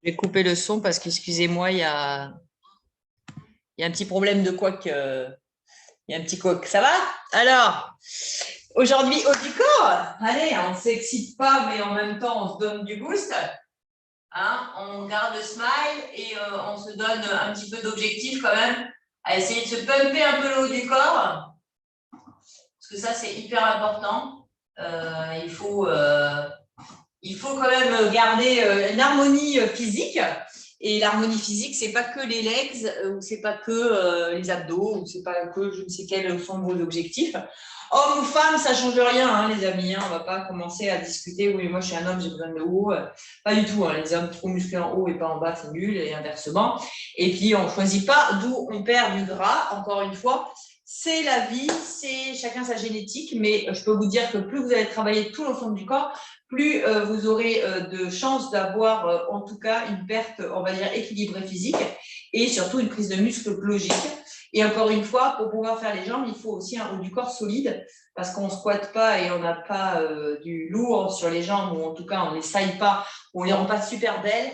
Je vais couper le son parce qu'excusez-moi, il y a un petit problème de couac. Il y a un petit couac. Ça va? Alors, aujourd'hui, haut du corps. Allez, on ne s'excite pas, mais en même temps, on se donne du boost. Hein, on garde le smile et on se donne un petit peu d'objectif quand même à essayer de se pumper un peu le haut du corps. Parce que ça, c'est hyper important. Il faut quand même garder une harmonie physique. Et l'harmonie physique, c'est pas que les legs, ou c'est pas que les abdos, ou c'est pas que je ne sais quels sont vos objectifs. Homme ou femme, ça change rien, hein, les amis. Hein, on va pas commencer à discuter. Oui, moi je suis un homme, j'ai besoin de haut. Pas du tout. Hein, les hommes trop musclés en haut et pas en bas, c'est nul, et inversement. Et puis on choisit pas d'où on perd du gras. Encore une fois, c'est la vie, c'est chacun sa génétique. Mais je peux vous dire que plus vous allez travailler tout l'ensemble du corps, plus vous aurez de chances d'avoir en tout cas une perte, on va dire, équilibrée physique et surtout une prise de muscle logique. Et encore une fois, pour pouvoir faire les jambes, il faut aussi un haut du corps solide parce qu'on ne squatte pas et on n'a pas du lourd sur les jambes, ou en tout cas on ne les saille pas, on ne les rend pas super belles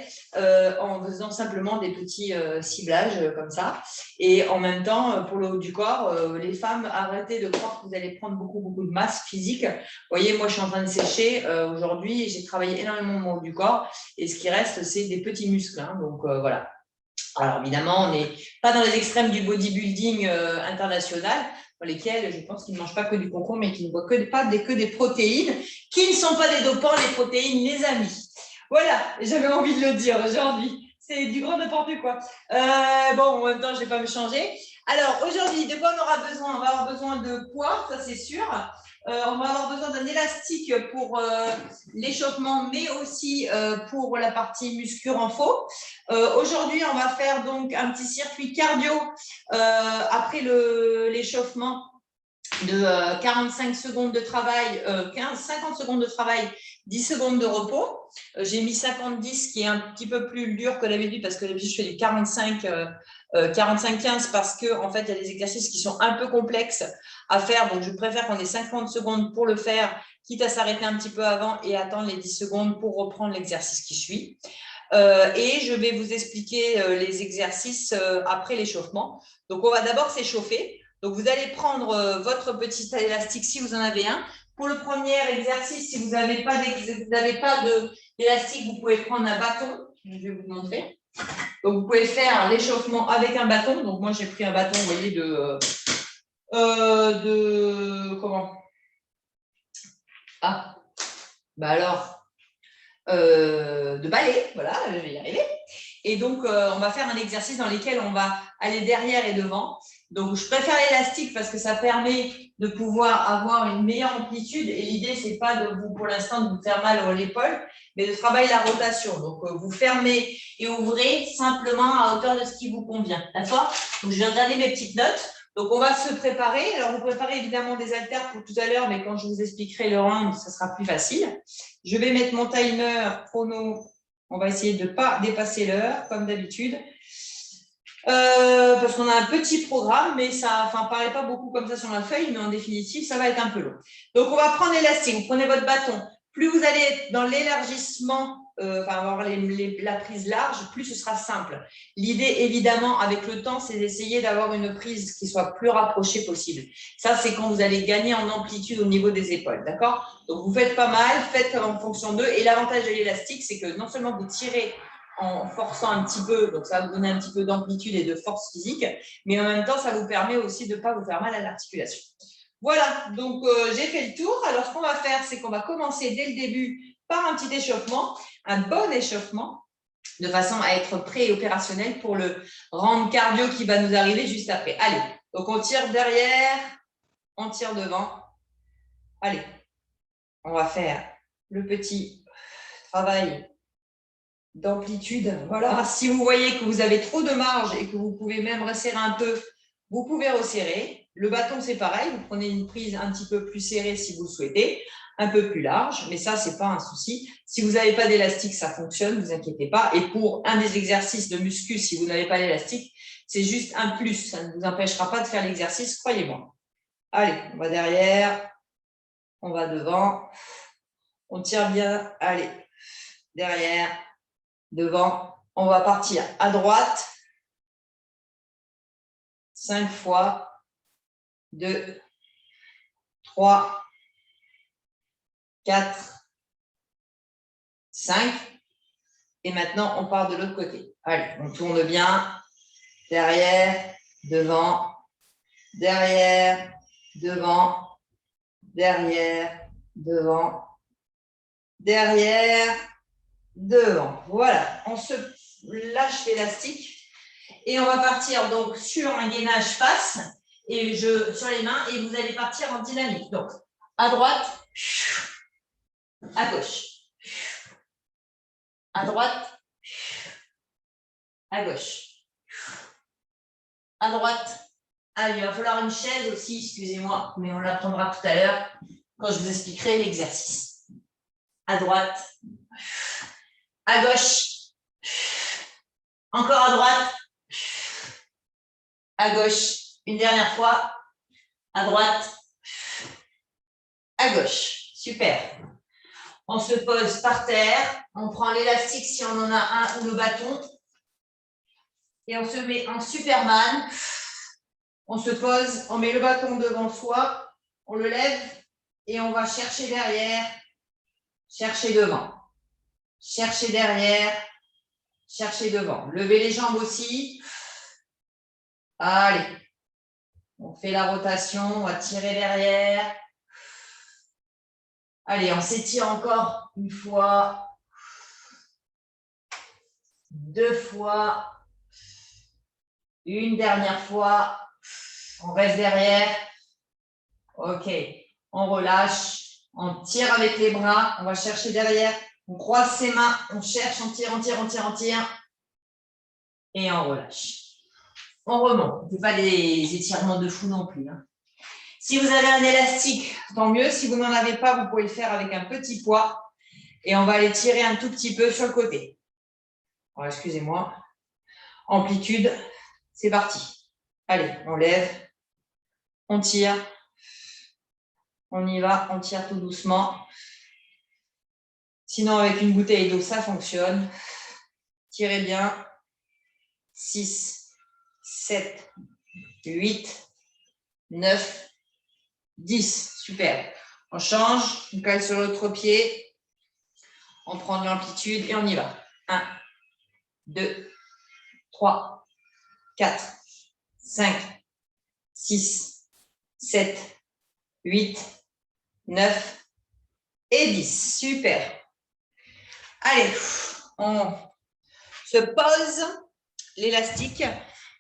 en faisant simplement des petits ciblages comme ça. Et en même temps, pour le haut du corps, les femmes, arrêtez de croire que vous allez prendre beaucoup de masse physique. Vous voyez, moi, je suis en train de sécher. Aujourd'hui, j'ai travaillé énormément mon haut du corps. Et ce qui reste, c'est des petits muscles. Hein, donc, voilà. Alors, évidemment, on n'est pas dans les extrêmes du bodybuilding international, dans lesquels je pense qu'ils ne mangent pas que du concombre, mais qu'ils ne boivent que des protéines, qui ne sont pas des dopants, les protéines, les amis. Voilà, j'avais envie de le dire aujourd'hui. C'est du grand n'importe quoi. Bon, en même temps, je ne vais pas me changer. Alors, aujourd'hui, de quoi on aura besoin? On va avoir besoin de poids, ça c'est sûr. On va avoir besoin d'un élastique pour l'échauffement, mais aussi pour la partie muscu renfort. Aujourd'hui, on va faire donc un petit circuit cardio après l'échauffement de 45 secondes de travail, 50 secondes de travail, 10 secondes de repos. J'ai mis 50-10 qui est un petit peu plus dur que d'habitude parce que d'habitude je fais du 45-15 parce que en fait il y a des exercices qui sont un peu complexes à faire, donc je préfère qu'on ait 50 secondes pour le faire, quitte à s'arrêter un petit peu avant et attendre les 10 secondes pour reprendre l'exercice qui suit. Et je vais vous expliquer les exercices après l'échauffement. Donc, on va d'abord s'échauffer. Donc, vous allez prendre votre petit élastique si vous en avez un. Pour le premier exercice, si vous n'avez pas d'élastique, vous pouvez prendre un bâton. Je vais vous montrer. Donc, vous pouvez faire l'échauffement avec un bâton. Donc, moi, j'ai pris un bâton, vous voyez, comment? Ah, bah alors, de balai, voilà, je vais y arriver. Et donc, on va faire un exercice dans lequel on va aller derrière et devant. Donc, je préfère l'élastique parce que ça permet de pouvoir avoir une meilleure amplitude. Et l'idée, c'est pas de vous, pour l'instant, de vous faire mal à l'épaule, mais de travailler la rotation. Donc, vous fermez et ouvrez simplement à hauteur de ce qui vous convient. D'accord? Donc, je vais regarder mes petites notes. Donc, on va se préparer. Alors, vous préparez évidemment des haltères pour tout à l'heure, mais quand je vous expliquerai le round, ça sera plus facile. Je vais mettre mon timer chrono. On va essayer de ne pas dépasser l'heure, comme d'habitude. Parce qu'on a un petit programme, mais ça ne paraît pas beaucoup comme ça sur la feuille, mais en définitive, ça va être un peu long. Donc, on va prendre l'élastique. Vous prenez votre bâton. Plus vous allez être dans l'élargissement, avoir la prise large, plus ce sera simple. L'idée, évidemment, avec le temps, c'est d'essayer d'avoir une prise qui soit plus rapprochée possible. Ça, c'est quand vous allez gagner en amplitude au niveau des épaules, d'accord? Donc, vous faites pas mal, faites en fonction d'eux. Et l'avantage de l'élastique, c'est que non seulement vous tirez en forçant un petit peu, donc ça va vous donner un petit peu d'amplitude et de force physique, mais en même temps, ça vous permet aussi de ne pas vous faire mal à l'articulation. Voilà, donc j'ai fait le tour. Alors, ce qu'on va faire, c'est qu'on va commencer dès le début par un petit échauffement, un bon échauffement, de façon à être prêt et opérationnel pour le round cardio qui va nous arriver juste après. Allez, donc on tire derrière, on tire devant. Allez, on va faire le petit travail d'amplitude. Voilà, si vous voyez que vous avez trop de marge et que vous pouvez même resserrer un peu, vous pouvez resserrer. Le bâton, c'est pareil, vous prenez une prise un petit peu plus serrée si vous le souhaitez, un peu plus large, mais ça, c'est pas un souci. Si vous n'avez pas d'élastique, ça fonctionne, ne vous inquiétez pas. Et pour un des exercices de muscu, si vous n'avez pas l'élastique, c'est juste un plus. Ça ne vous empêchera pas de faire l'exercice, croyez-moi. Allez, on va derrière, on va devant, on tire bien, allez, derrière, devant. On va partir à droite. 5 fois. 2, 3, 4, 5. Et maintenant, on part de l'autre côté. Allez, on tourne bien. Derrière, devant, derrière, devant, derrière, devant, derrière, devant. Voilà, on se lâche l'élastique et on va partir donc sur un gainage face et sur les mains et vous allez partir en dynamique. Donc, à droite, à gauche, à droite, à gauche, à droite. Ah, il va falloir une chaise aussi, excusez-moi, mais on la prendra tout à l'heure quand je vous expliquerai l'exercice. À droite, à gauche, encore à droite, à gauche, une dernière fois, à droite, à gauche. Super. On se pose par terre, on prend l'élastique si on en a un ou le bâton et on se met en Superman. On se pose, on met le bâton devant soi, on le lève et on va chercher derrière, chercher devant, chercher derrière, chercher devant. Levez les jambes aussi. Allez, on fait la rotation, on va tirer derrière. Allez, on s'étire encore une fois, 2 fois, une dernière fois. On reste derrière. Ok, on relâche, on tire avec les bras, on va chercher derrière, on croise ses mains, on cherche, on tire, on tire, on tire, on tire. Et on relâche. On remonte. On ne fait pas des étirements de fou non plus. Hein. Si vous avez un élastique, tant mieux. Si vous n'en avez pas, vous pouvez le faire avec un petit poids. Et on va aller tirer un tout petit peu sur le côté. Oh, excusez-moi. Amplitude, c'est parti. Allez, on lève, on tire. On y va, on tire tout doucement. Sinon, avec une bouteille d'eau, ça fonctionne. Tirez bien. 6, 7, 8, 9, 10. Super. On change, on cale sur l'autre pied. On prend de l'amplitude et on y va. 1, 2, 3, 4, 5, 6, 7, 8, 9 et 10. Super. Allez, on se pose l'élastique.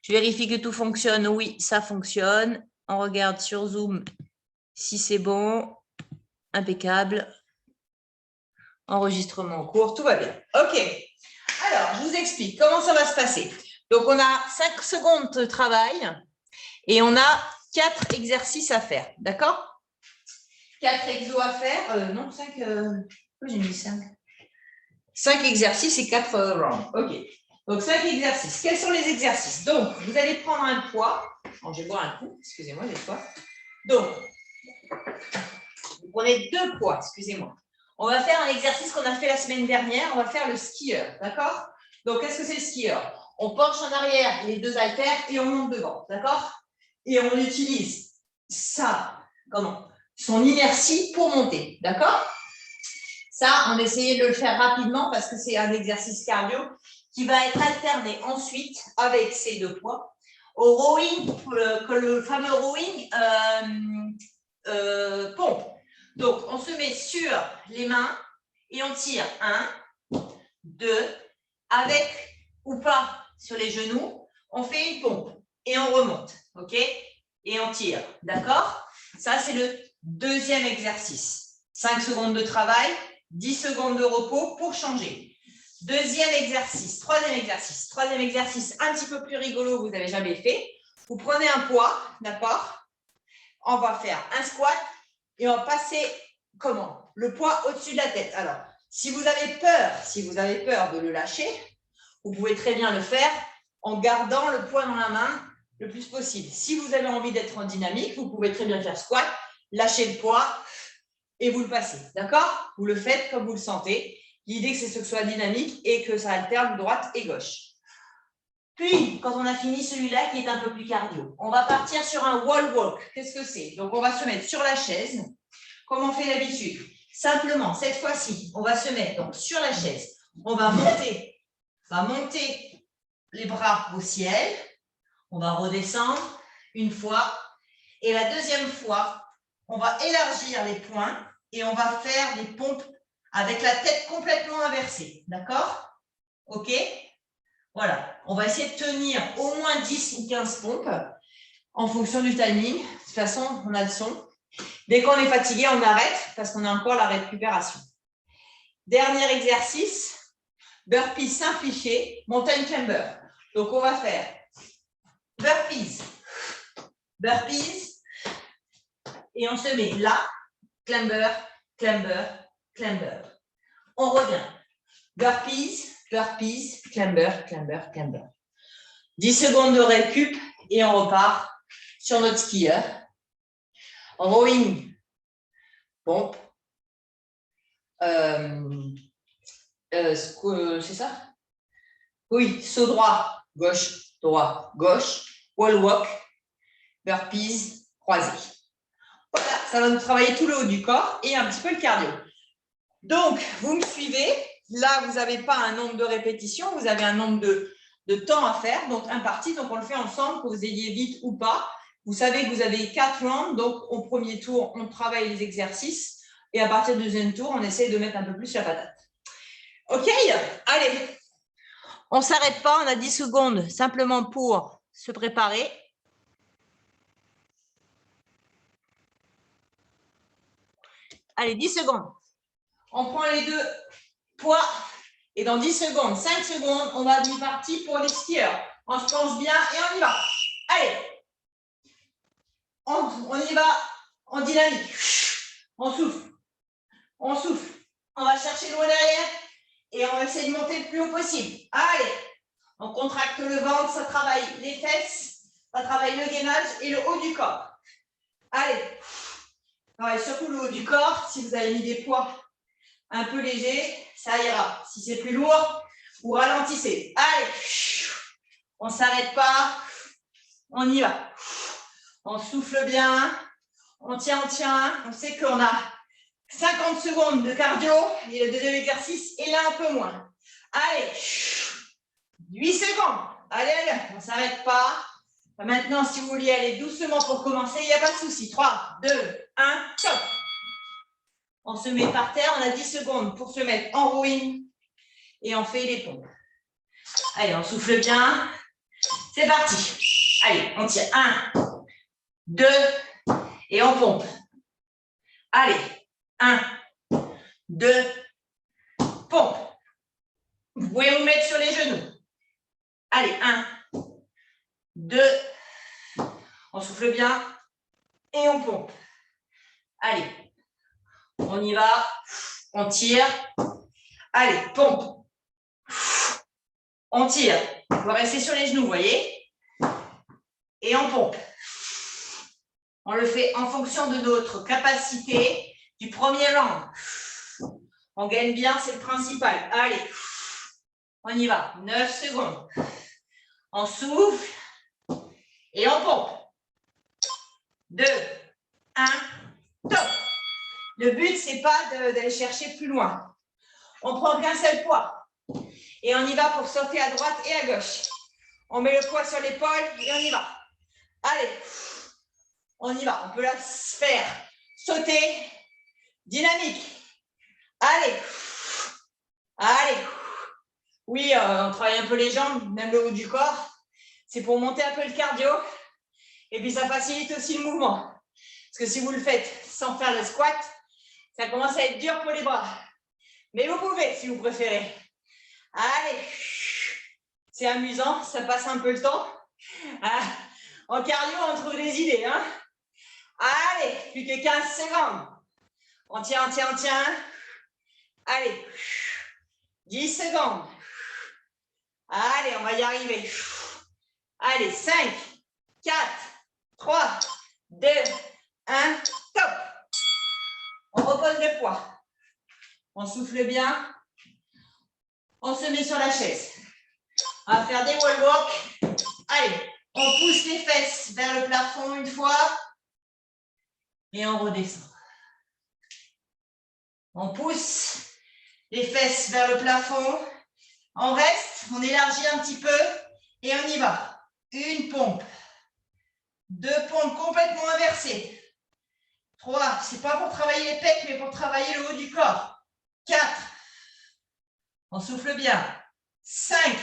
Je vérifie que tout fonctionne. Oui, ça fonctionne. On regarde sur Zoom si c'est bon. Impeccable. Enregistrement en cours, tout va bien. OK. Alors, je vous explique comment ça va se passer. Donc, on a 5 secondes de travail et on a 4 exercices à faire. D'accord? 4 exos à faire. Non, 5. Pourquoi j'ai mis 5 ? 5 exercices et 4 rounds. OK. Donc, 5 exercices. Quels sont les exercices? Donc, vous allez prendre un poids. Oh, je vais boire un coup. Excusez-moi, j'ai soif. Donc, vous prenez 2 poids. Excusez-moi. On va faire un exercice qu'on a fait la semaine dernière. On va faire le skieur. D'accord? Donc, qu'est-ce que c'est le skieur? On penche en arrière les 2 haltères et on monte devant. D'accord? Et on utilise son inertie pour monter. D'accord? Ça, on essayait de le faire rapidement parce que c'est un exercice cardio qui va être alterné ensuite avec ces 2 poids au rowing, le fameux rowing pompe. Donc, on se met sur les mains et on tire 1, 2, avec ou pas sur les genoux, on fait une pompe et on remonte, ok? Et on tire, d'accord? Ça, c'est le deuxième exercice. 5 secondes de travail, 10 secondes de repos pour changer. Deuxième exercice, troisième exercice un petit peu plus rigolo, vous n'avez jamais fait. Vous prenez un poids, d'accord? On va faire un squat et on va passer, le poids au-dessus de la tête. Alors, si vous avez peur de le lâcher, vous pouvez très bien le faire en gardant le poids dans la main le plus possible. Si vous avez envie d'être en dynamique, vous pouvez très bien faire squat, lâcher le poids et vous le passez. D'accord? Vous le faites comme vous le sentez. L'idée, c'est que ce soit dynamique et que ça alterne droite et gauche. Puis, quand on a fini celui-là qui est un peu plus cardio, on va partir sur un wall walk. Qu'est-ce que c'est? Donc, on va se mettre sur la chaise, comme on fait d'habitude. Simplement, cette fois-ci, on va se mettre donc, sur la chaise. On va monter les bras au ciel. On va redescendre une fois. Et la deuxième fois, on va élargir les poings et on va faire des pompes avec la tête complètement inversée. D'accord? OK? Voilà. On va essayer de tenir au moins 10 ou 15 pompes en fonction du timing. De toute façon, on a le son. Dès qu'on est fatigué, on arrête parce qu'on a encore la récupération. Dernier exercice, burpees simplifié, mountain climber. Donc, on va faire burpees, burpees, et on se met là, climber, climber, climber. On revient. Burpees, burpees, climber, climber, climber. 10 secondes de récup et on repart sur notre skieur. Rowing, pompe. C'est ça? Oui, saut droit, gauche, droit, gauche. Wall walk, burpees, croisé. Voilà, ça va nous travailler tout le haut du corps et un petit peu le cardio. Donc, vous me suivez. Là, vous n'avez pas un nombre de répétitions, vous avez un nombre de temps à faire, donc imparti. Donc, on le fait ensemble, que vous ayez vite ou pas. Vous savez que vous avez 4 rounds, donc au premier tour, on travaille les exercices. Et à partir du deuxième tour, on essaie de mettre un peu plus la patate. OK? Allez. On ne s'arrête pas, on a 10 secondes simplement pour se préparer. Allez, 10 secondes. On prend les deux poids et dans 10 secondes, 5 secondes, on va être parti pour les skieurs. On se penche bien et on y va. Allez. On y va en dynamique. On souffle. On souffle. On va chercher loin derrière et on va essayer de monter le plus haut possible. Allez. On contracte le ventre, ça travaille les fesses, ça travaille le gainage et le haut du corps. Allez. Travaille surtout le haut du corps. Si vous avez mis des poids un peu légers, ça ira. Si c'est plus lourd, vous ralentissez. Allez. On ne s'arrête pas. On y va. On souffle bien. On tient, on tient. On sait qu'on a 50 secondes de cardio. Et le deuxième exercice est là un peu moins. Allez. 8 secondes. Allez, allez. On ne s'arrête pas. Maintenant, si vous voulez aller doucement pour commencer, il n'y a pas de souci. 3, 2, 1, top. On se met par terre. On a 10 secondes pour se mettre en rowing. Et on fait les pompes. Allez, on souffle bien. C'est parti. Allez, on tire. 1, 2, et on pompe. Allez, 1, 2, pompe. Vous pouvez vous mettre sur les genoux. Allez, 1, 2, on souffle bien et on pompe. Allez, on y va, on tire. Allez, pompe. On tire. On va rester sur les genoux, vous voyez? Et on pompe. On le fait en fonction de notre capacité du premier round. On gagne bien, c'est le principal. Allez, on y va. 9 secondes. On souffle et on pompe. 2, 1, top. Le but, ce n'est pas d'aller chercher plus loin. On prend qu'un seul poids. Et on y va pour sauter à droite et à gauche. On met le poids sur l'épaule et on y va. Allez, on y va. On peut la faire sauter, dynamique. Allez, allez. Oui, on travaille un peu les jambes, même le haut du corps. C'est pour monter un peu le cardio. Et puis, ça facilite aussi le mouvement. Parce que si vous le faites sans faire le squat, ça commence à être dur pour les bras. Mais vous pouvez, si vous préférez. Allez. C'est amusant, ça passe un peu le temps. En cardio, on trouve des idées. Hein. Allez, plus que 15 secondes. On tient, on tient, on tient. Allez. 10 secondes. Allez, on va y arriver. Allez, 5, 4, 3, 2, 1, top. On repose le poids. On souffle bien. On se met sur la chaise. On va faire des wall walk. Allez, on pousse les fesses vers le plafond une fois. Et on redescend. On pousse les fesses vers le plafond. On reste, on élargit un petit peu et on y va. Une pompe. 2 pompes complètement inversées. 3, c'est pas pour travailler les pecs, mais pour travailler le haut du corps. 4, on souffle bien. 5,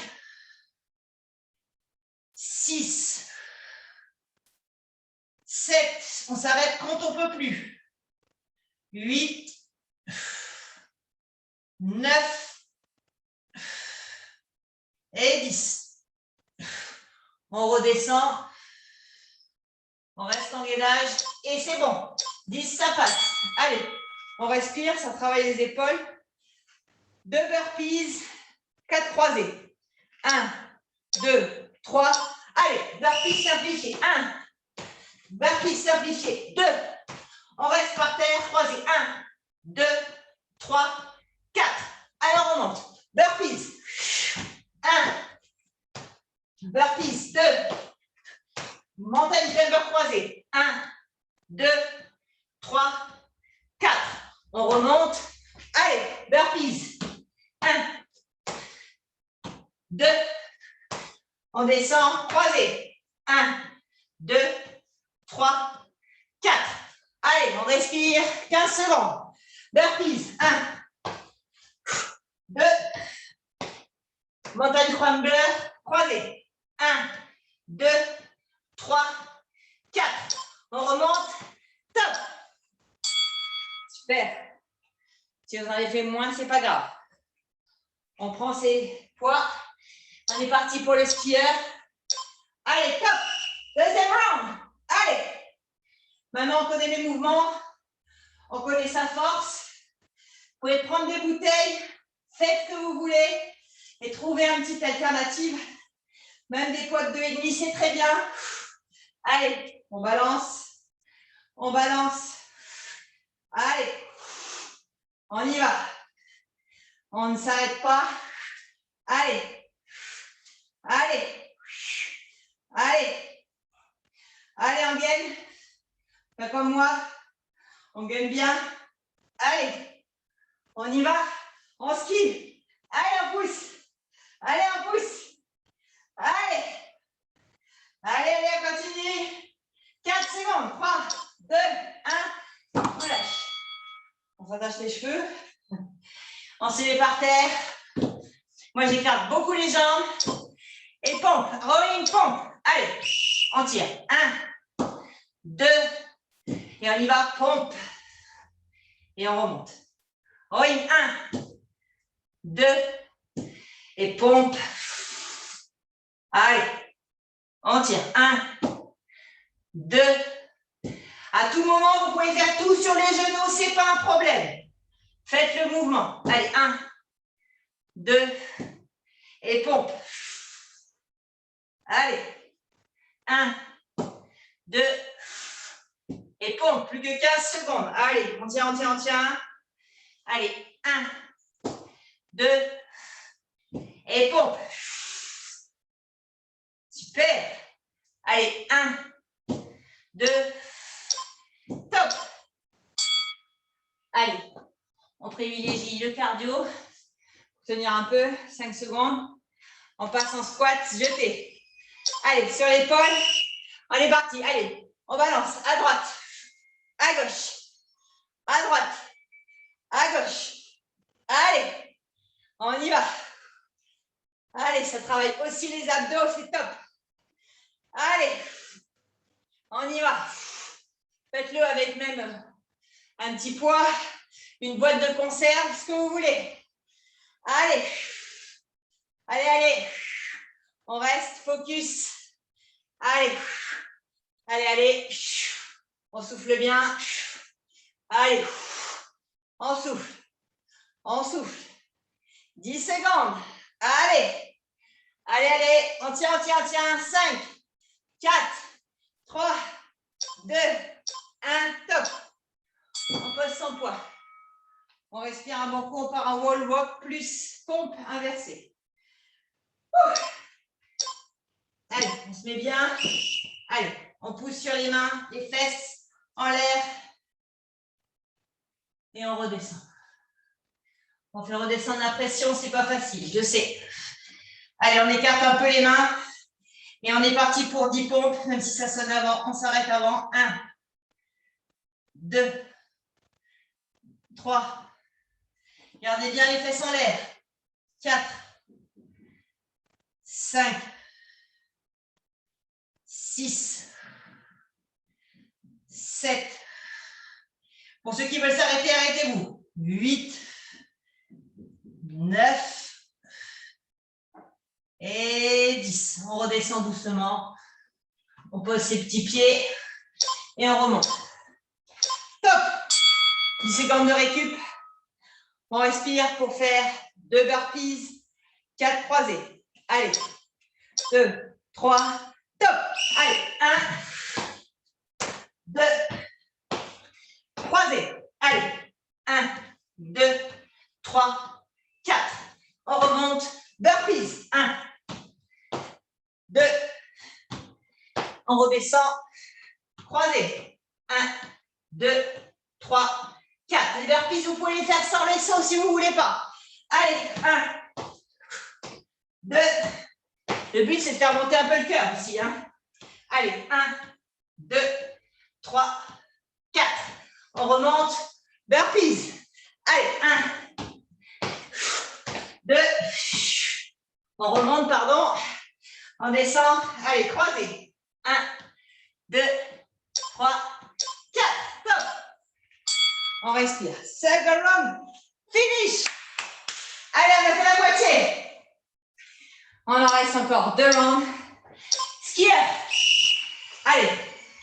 6, 7, on s'arrête quand on ne peut plus. 8, 9 et 10. On redescend. On reste en gainage et c'est bon. 10, ça passe. Allez, on respire, ça travaille les épaules. 2 burpees, 4 croisés. 1, 2, 3. Allez, burpees simplifié. 1, burpees simplifié. 2. On reste par terre, croisé. 1, 2, 3, 4. Alors on monte. Burpees. 1. Burpees. 2. Mountain climber croisé. 1, 2, 3, 4. On remonte. Allez, burpees. 1, 2. On descend, croisé. 1, 2, 3, 4. Allez, on respire. 15 secondes. Burpees. 1, 2. Mountain climber croisé. 1, 2, 3, 4. On remonte. Top. Super. Si vous en avez fait moins, c'est pas grave. On prend ses poids. On est parti pour le skieur. Allez, top. Deuxième round. Allez. Maintenant, on connaît les mouvements. On connaît sa force. Vous pouvez prendre des bouteilles. Faites ce que vous voulez. Et trouver une petite alternative. Même des poids de 2,5, c'est très bien. Allez, on balance. On balance. Allez. On y va. On ne s'arrête pas. Allez. Allez. Allez. Allez, on gagne. Pas comme moi. On gagne bien. Allez. On y va. On skie. Allez, on pousse. Allez, on pousse. Allez. Allez, allez, on continue. 4 secondes. 3, 2, 1. On relâche. On s'attache les cheveux. On se met par terre. Moi, j'écarte beaucoup les jambes. Et pompe. Rolling, pompe. Allez, on tire. 1, 2. Et on y va. Pompe. Et on remonte. Rolling. 1, 2. Et pompe. Allez. On tire. 1, 2. À tout moment, vous pouvez faire tout sur les genoux. Ce n'est pas un problème. Faites le mouvement. Allez. 1, 2. Et pompe. Allez. 1, 2. Et pompe. Plus que 15 secondes. Allez. On tient, on tient, on tient. Allez. 1, 2. Et pompe. Super. Allez. 1, 2. Top. Allez. On privilégie le cardio. Tenir un peu. 5 secondes. On passe en squat. Jeté. Allez, sur l'épaule. On est parti. Allez, on balance à droite, à gauche, à droite, à gauche. Allez, on y va. Allez, ça travaille aussi les abdos, c'est top. Allez, on y va. Faites-le avec même un petit poids, une boîte de conserve, ce que vous voulez. Allez, allez, allez. On reste, focus. Allez, allez, allez. On souffle bien. Allez, on souffle. On souffle. 10 secondes. Allez. Allez, allez. On tient, on tient, on tient. 5, 4, 3, 2, 1. Top. On pose son poids. On respire un bon coup, on part en wall walk plus pompe inversée. Allez, on se met bien. Allez, on pousse sur les mains, les fesses en l'air. Et on redescend. On fait redescendre la pression, c'est pas facile, je sais. Allez, on écarte un peu les mains. Et on est parti pour 10 pompes, même si ça sonne avant. On s'arrête avant. 1, 2, 3. Gardez bien les fesses en l'air. 4, 5, 6, 7. Pour ceux qui veulent s'arrêter, arrêtez-vous. 8, 9 et 10. On redescend doucement. On pose ses petits pieds et on remonte. Top. 10 secondes de récup. On respire pour faire 2 burpees, 4 croisés. Allez, 2, 3, top. Allez, 1, 2, croisés. Allez, 1, 2, 3, 4. On remonte. Burpees. 1, 2. On redescend. Croisés. 1, 2, 3, 4. Les burpees, vous pouvez les faire sans les sauts si vous ne voulez pas. Allez, 1, 2. Le but, c'est de faire monter un peu le cœur ici. Hein. Allez, 1, 2, 3, 4. On remonte. Burpees. Allez, 1, 2. On remonte, pardon. On descend. Allez, croisé. 1, 2, 3, 4. Top. On respire. Second round. Finish. Allez, on a fait la moitié. On en reste encore 2 rounds. Ski up. Allez,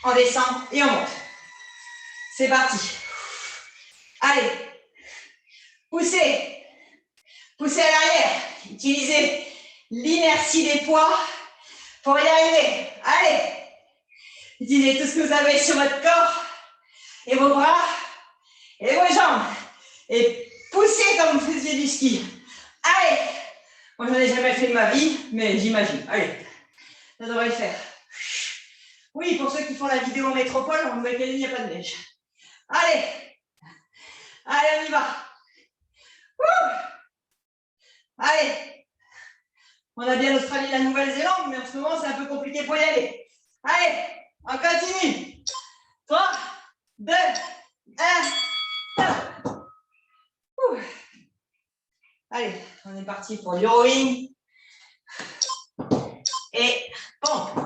on descend et on monte. C'est parti. Allez. Poussez. Poussez à l'arrière. Utilisez l'inertie des poids pour y arriver. Allez. Utilisez tout ce que vous avez sur votre corps et vos bras et vos jambes. Et poussez comme vous faisiez du ski. Allez. Moi, j'en ai jamais fait de ma vie, mais j'imagine. Allez. Ça devrait le faire. Oui, pour ceux qui font la vidéo en métropole, en Nouvelle-Calédonie, il n'y a pas de neige. Allez. Allez, on y va. Allez. On a bien l'Australie et la Nouvelle-Zélande, mais en ce moment, c'est un peu compliqué pour y aller. Allez, on continue. 3, 2, 1, top. Allez, on est parti pour du rowing. Et pompe.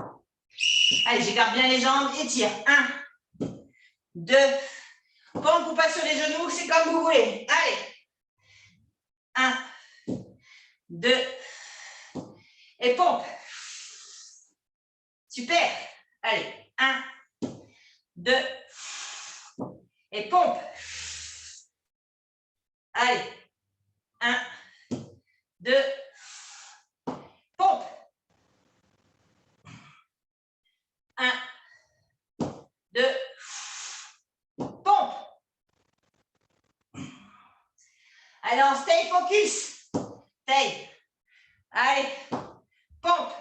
Allez, j'écarte bien les jambes, étire. 1, 2, pompe ou pas sur les genoux, c'est comme vous voulez. Allez. 1, 2, et pompe. Super. Allez, 1, 2, et pompe. Allez, 1, 2, pompe. 1, 2, pompe. Allez, on stay focus. Stay. Allez, pompe.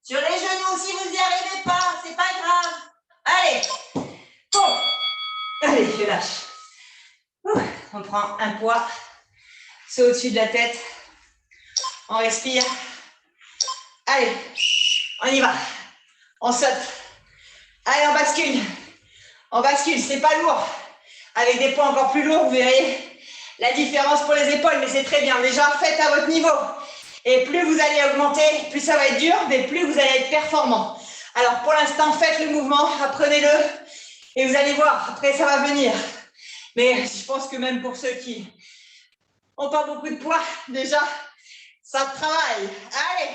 Sur les genoux, si vous n'y arrivez pas, c'est pas grave. Allez, pompe. Allez, je lâche. On prend un poids. C'est au-dessus de la tête. On respire. Allez, on y va. On saute. Allez, on bascule. On bascule, c'est pas lourd. Avec des poids encore plus lourds, vous verrez la différence pour les épaules, mais c'est très bien. Déjà, faites à votre niveau. Et plus vous allez augmenter, plus ça va être dur, mais plus vous allez être performant. Alors, pour l'instant, faites le mouvement, apprenez-le, et vous allez voir, après, ça va venir. Mais je pense que même pour ceux qui n'ont pas beaucoup de poids, déjà, ça travaille. Allez.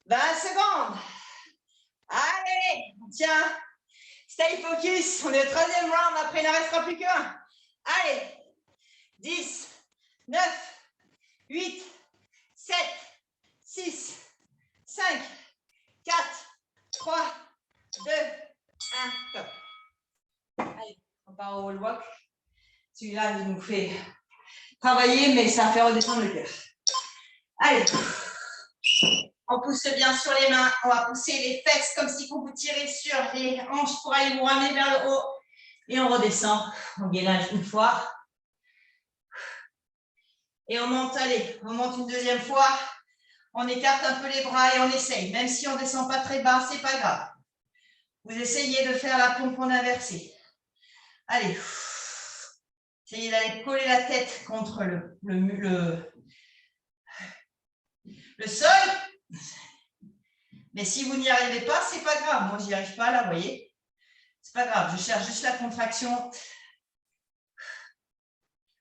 20 secondes. Allez, tiens. Stay focus. On est au 3e round. Après, il n'en restera plus qu'un. Allez. 10, 9, 8, 7, 6, 5, 4, 3, 2, 1. Top. Allez. On part au wall walk. Celui-là, il nous fait travailler, mais ça fait redescendre le cœur. Allez. On pousse bien sur les mains. On va pousser les fesses comme si vous tirez sur les hanches pour aller vous ramener vers le haut. Et on redescend. On gainage une fois. Et on monte, allez, on monte une deuxième fois. On écarte un peu les bras et on essaye. Même si on ne descend pas très bas, ce n'est pas grave. Vous essayez de faire la pompe en inversé. Allez. Essayez d'aller coller la tête contre le sol. Mais si vous n'y arrivez pas, ce n'est pas grave. Moi, je n'y arrive pas là, vous voyez. C'est pas grave, je cherche juste la contraction.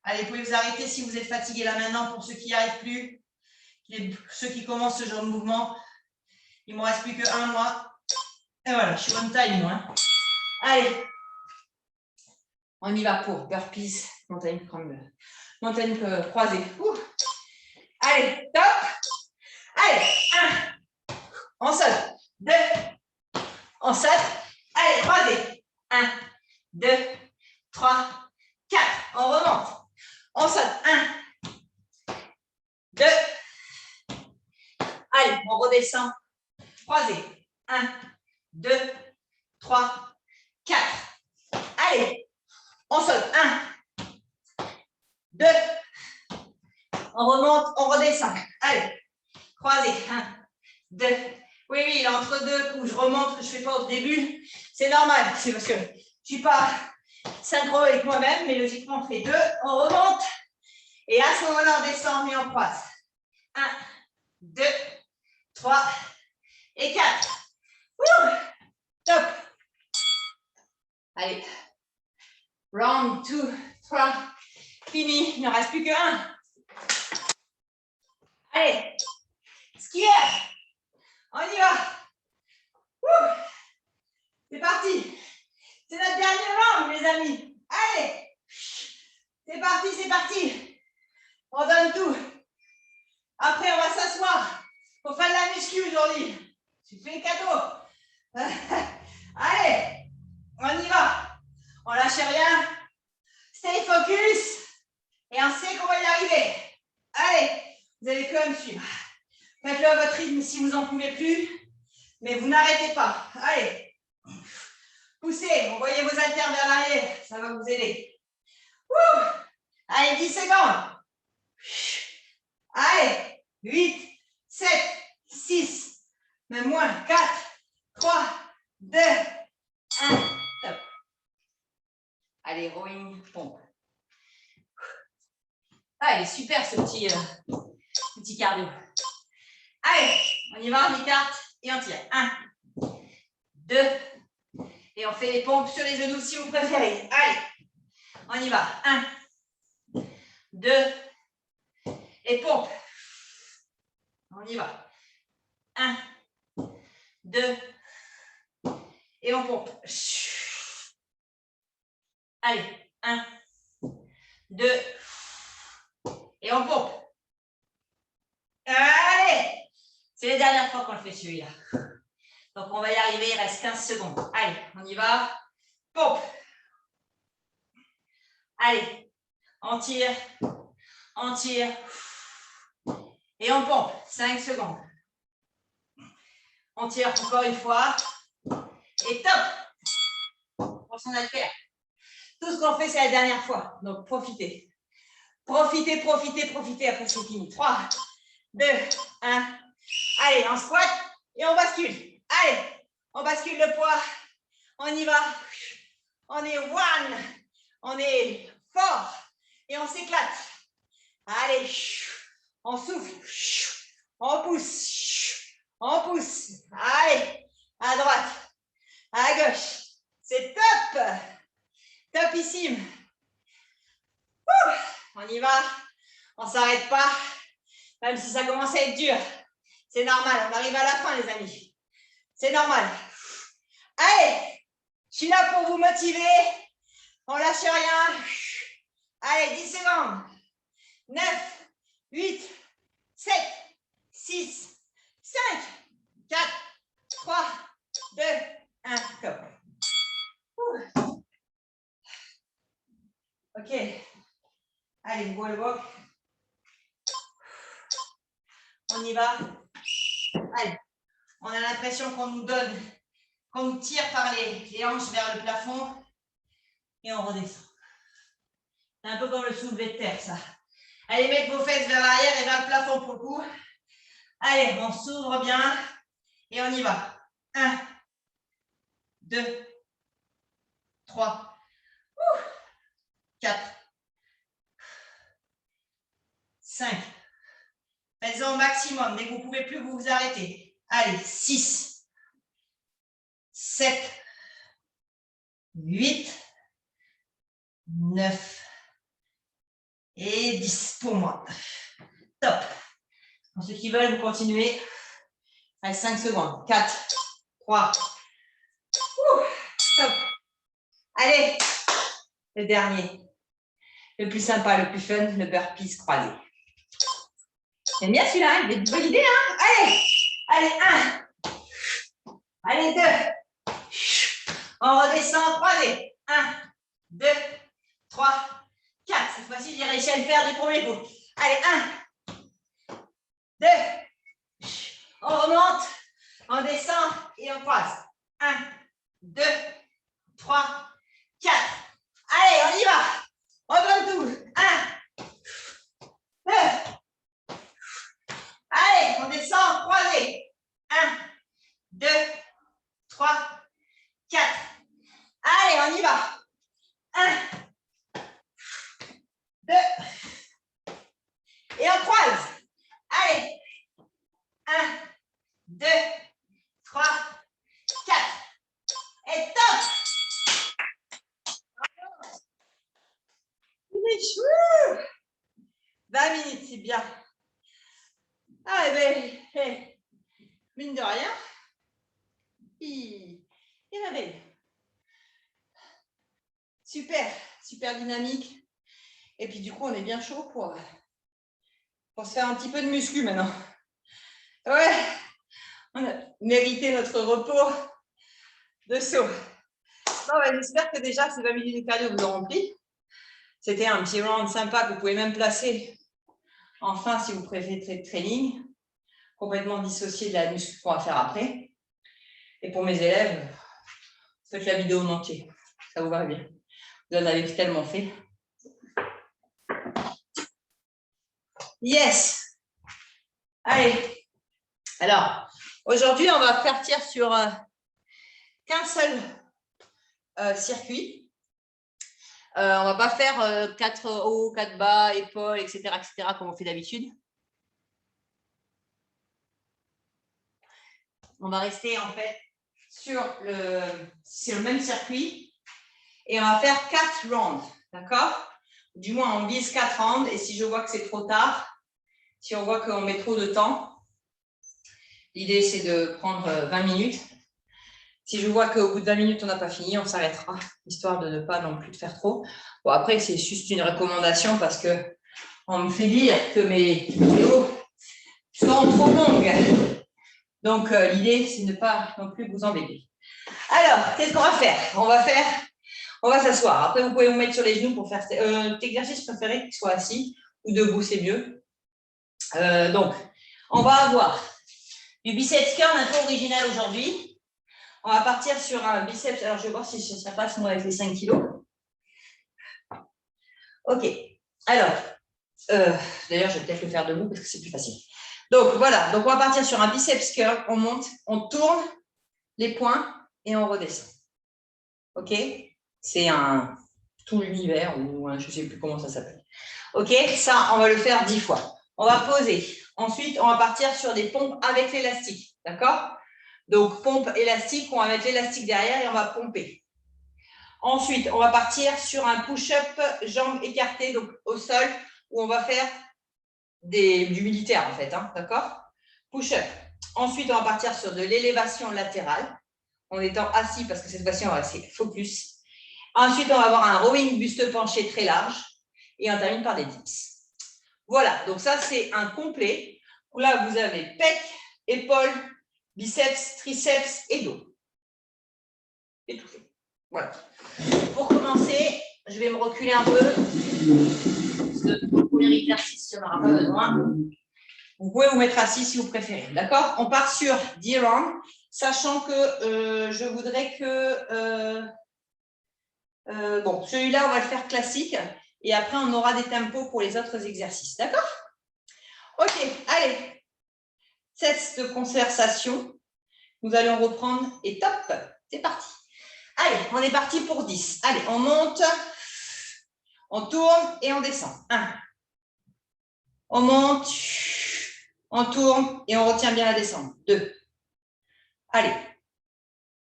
Allez, vous pouvez vous arrêter si vous êtes fatigué là maintenant pour ceux qui n'y arrivent plus. Ceux qui commencent ce genre de mouvement. Il ne me reste plus que 1 mois. Et voilà, je suis on time moi. Allez. On y va pour burpees, montagne croisée. Allez, top. Allez, 1. On saute. 2. On saute. Allez, croisée. 1, 2, 3, 4. On remonte. On saute. 1, 2. Allez, on redescend. Croisée. 1, 2, 3, 4. Allez, on saute. 1, 2. On remonte, on redescend. Allez, croisée. 1, 2. Oui, oui, là, entre deux coups, je remonte, que je ne fais pas au début. C'est normal, c'est parce que je ne suis pas synchro avec moi-même, mais logiquement, on fait 2. On remonte. Et à ce moment-là, on descend et on croise. 1, 2, 3 et 4. Top. Allez. Round 2, 3. Fini. Il ne reste plus que 1. Allez. Skieur. On y va. C'est parti. C'est notre dernier round, les amis. Allez. C'est parti, c'est parti. On donne tout. Après, on va s'asseoir. Il faut faire de la muscu aujourd'hui. Tu fais cadeau. Allez. On y va. On lâche rien. Stay focus. Et on sait qu'on va y arriver. Allez. Vous allez quand même suivre. Faites-le à votre rythme si vous n'en pouvez plus. Mais vous n'arrêtez pas. Allez. Poussez. Envoyez vos haltères vers l'arrière. Ça va vous aider. Allez, 10 secondes. Allez. 8, 7, 6, même moins. 4, 3, 2, 1. Top. Allez, rowing, pompe. Ah, il est super ce petit cardio. Allez, on y va, on écarte et on tire. 1, 2, et on fait les pompes sur les genoux si vous préférez. Allez, on y va. 1, 2, et pompe. On y va. 1, 2, et on pompe. Allez, 1, 2, et on pompe. Allez, c'est les dernières fois qu'on le fait celui-là. Donc, on va y arriver, il reste 15 secondes. Allez, on y va. Pompe. Allez, on tire, et on pompe. 5 secondes. On tire encore une fois. Et top. Pour son haltère. Tout ce qu'on fait, c'est la dernière fois. Donc, profitez. Profitez, profitez, profitez. Après, c'est fini. 3, 2, 1. Allez, on squat et on bascule. Allez, on bascule le poids. On y va. On est one. On est fort. Et on s'éclate. Allez, on souffle. On pousse. On pousse. Allez, à droite, à gauche. C'est top. Topissime. On y va. On ne s'arrête pas. Même si ça commence à être dur. C'est normal. On arrive à la fin, les amis. C'est normal. Allez, je suis là pour vous motiver. On lâche rien. Allez, 10 secondes. 9, 8, 7, 6, 5, 4, 3, 2, 1. Top. Ok. Allez, wall walk. On y va. Allez. On a l'impression qu'on nous donne, qu'on nous tire par les hanches vers le plafond et on redescend. C'est un peu comme le soulevé de terre, ça. Allez, mettez vos fesses vers l'arrière et vers le plafond pour le coup. Allez, on s'ouvre bien et on y va. 1, 2, 3, 4, 5. Faites-en au maximum. Dès que vous ne pouvez plus, vous vous arrêtez. Allez, 6, 7, 8, 9 et 10 pour moi. Top. Pour ceux qui veulent, vous continuez. Allez, 5 secondes. 4, 3. Top. Allez, le dernier. Le plus sympa, le plus fun, le burpees croisé. J'aime bien celui-là, il est une bonne idée, hein? Allez, allez, 1. Allez, 2. On redescend, croisé. 1, 2, 3, 4. Cette fois-ci, j'ai réussi à le faire du premier coup. Allez, 1, 2. On remonte, on descend et on croise. 1, 2, 3, 4. Allez, on y va. On donne tout. 1, 2. Allez, on descend, croisé. 1, 2, 3, 4. Allez, on y va. 1, 2. Et on croise. Allez. 1, 2, 3, 4. Et top. 20 minutes, c'est bien. Ah, ben, mine de rien, il avait. Super, super dynamique. Et puis du coup, on est bien chaud pour se faire un petit peu de muscu maintenant. Ouais, on a mérité notre repos de saut. Bon, ben, j'espère que déjà ces 20 minutes de cardio vous auront plu. C'était un petit round sympa que vous pouvez même placer en fin si vous préférez training, complètement dissocié de la muscu qu'on va faire après. Et pour mes élèves, faites la vidéo en entier. Ça vous va bien. Vous en avez tellement fait. Yes. Allez. Alors, aujourd'hui, on va partir sur qu'un seul circuit. On ne va pas faire 4 hauts, 4 bas, épaules, etc., comme on fait d'habitude. On va rester en fait sur le même circuit et on va faire 4 rounds, d'accord? Du moins, on vise 4 rounds et si je vois que c'est trop tard, si on voit qu'on met trop de temps, l'idée c'est de prendre 20 minutes. Si je vois qu'au bout de 20 minutes, on n'a pas fini, on s'arrêtera, histoire de ne pas non plus faire trop. Bon, après, c'est juste une recommandation parce qu'on me fait dire que mes vidéos sont trop longues. Donc, l'idée, c'est de ne pas non plus vous embêter. Alors, qu'est-ce qu'on va faire? On va s'asseoir. Après, vous pouvez vous mettre sur les genoux pour faire cet exercice. Je préférais qu'il soit assis ou debout, c'est mieux. Donc, on va avoir du biceps curl un peu original aujourd'hui. On va partir sur un biceps. Alors, je vais voir si ça passe moi avec les 5 kilos. OK. Alors, d'ailleurs, je vais peut-être le faire debout parce que c'est plus facile. Donc, voilà. Donc, on va partir sur un biceps curl. On monte, on tourne les poings et on redescend. OK? C'est tout l'univers ou je ne sais plus comment ça s'appelle. OK? Ça, on va le faire 10 fois. On va poser. Ensuite, on va partir sur des pompes avec l'élastique. D'accord? Donc, pompe élastique, on va mettre l'élastique derrière et on va pomper. Ensuite, on va partir sur un push-up, jambes écartées, donc au sol, où on va faire du militaire en fait. Hein, d'accord? Push-up. Ensuite, on va partir sur de l'élévation latérale, en étant assis, parce que cette fois-ci, on va rester focus. Ensuite, on va avoir un rowing buste penché très large, et on termine par des dips. Voilà, donc ça, c'est un complet, où là, vous avez pec, épaules, biceps, triceps et dos. Et tout fait. Voilà. Pour commencer, je vais me reculer un peu. Parce que pour le premier exercice, il n'y en aura pas besoin. Vous pouvez vous mettre assis si vous préférez. D'accord? On part sur D-Round, sachant que je voudrais que... bon, celui-là, on va le faire classique. Et après, on aura des tempos pour les autres exercices. D'accord? Ok, allez. Test de conversation. Nous allons reprendre et top, c'est parti. Allez, on est parti pour 10. Allez, on monte, on tourne et on descend. 1. On monte, on tourne et on retient bien la descente. 2. Allez.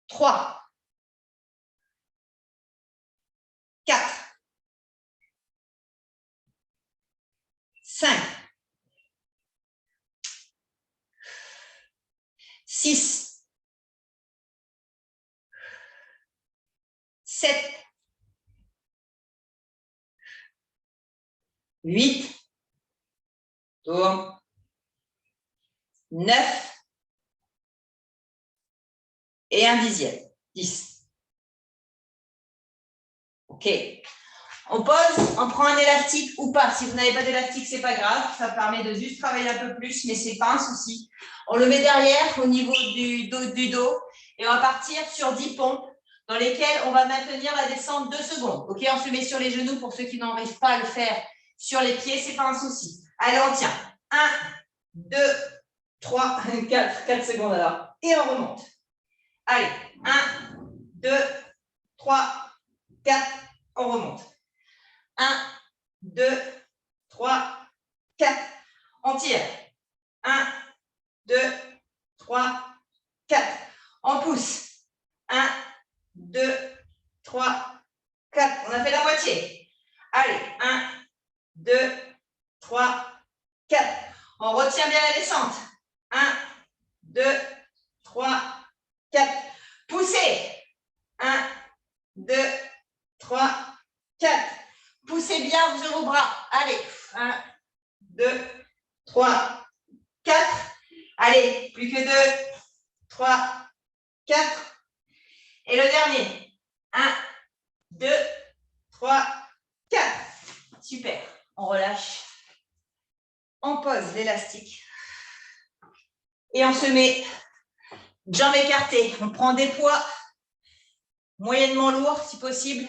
3. 4. 5. 6. 7. 8. Tourne. 9. Et un dixième. 10. OK. On pose, on prend un élastique ou pas. Si vous n'avez pas d'élastique, ce n'est pas grave. Ça permet de juste travailler un peu plus, mais ce n'est pas un souci. On le met derrière au niveau du dos et on va partir sur 10 pompes dans lesquelles on va maintenir la descente 2 secondes. OK, on se met sur les genoux pour ceux qui n'arrivent pas à le faire sur les pieds, ce n'est pas un souci. Allez, on tient. 1, 2, 3, 4 secondes alors. Et on remonte. Allez, 1, 2, 3, 4, on remonte. 1, 2, 3, 4, on tire. 1, 2, 3, 4, on pousse. 1, 2, 3, 4, on a fait la moitié. Allez, 1, 2, 3, 4, on retient bien la descente. 1, 2, 3, 4, poussez. 1, 2, 3, 4. Poussez bien vos bras. Allez, 1, 2, 3, 4. Allez, plus que 2, 3, 4. Et le dernier. 1, 2, 3, 4. Super. On relâche. On pose l'élastique. Et on se met jambes écartées. On prend des poids moyennement lourds si possible.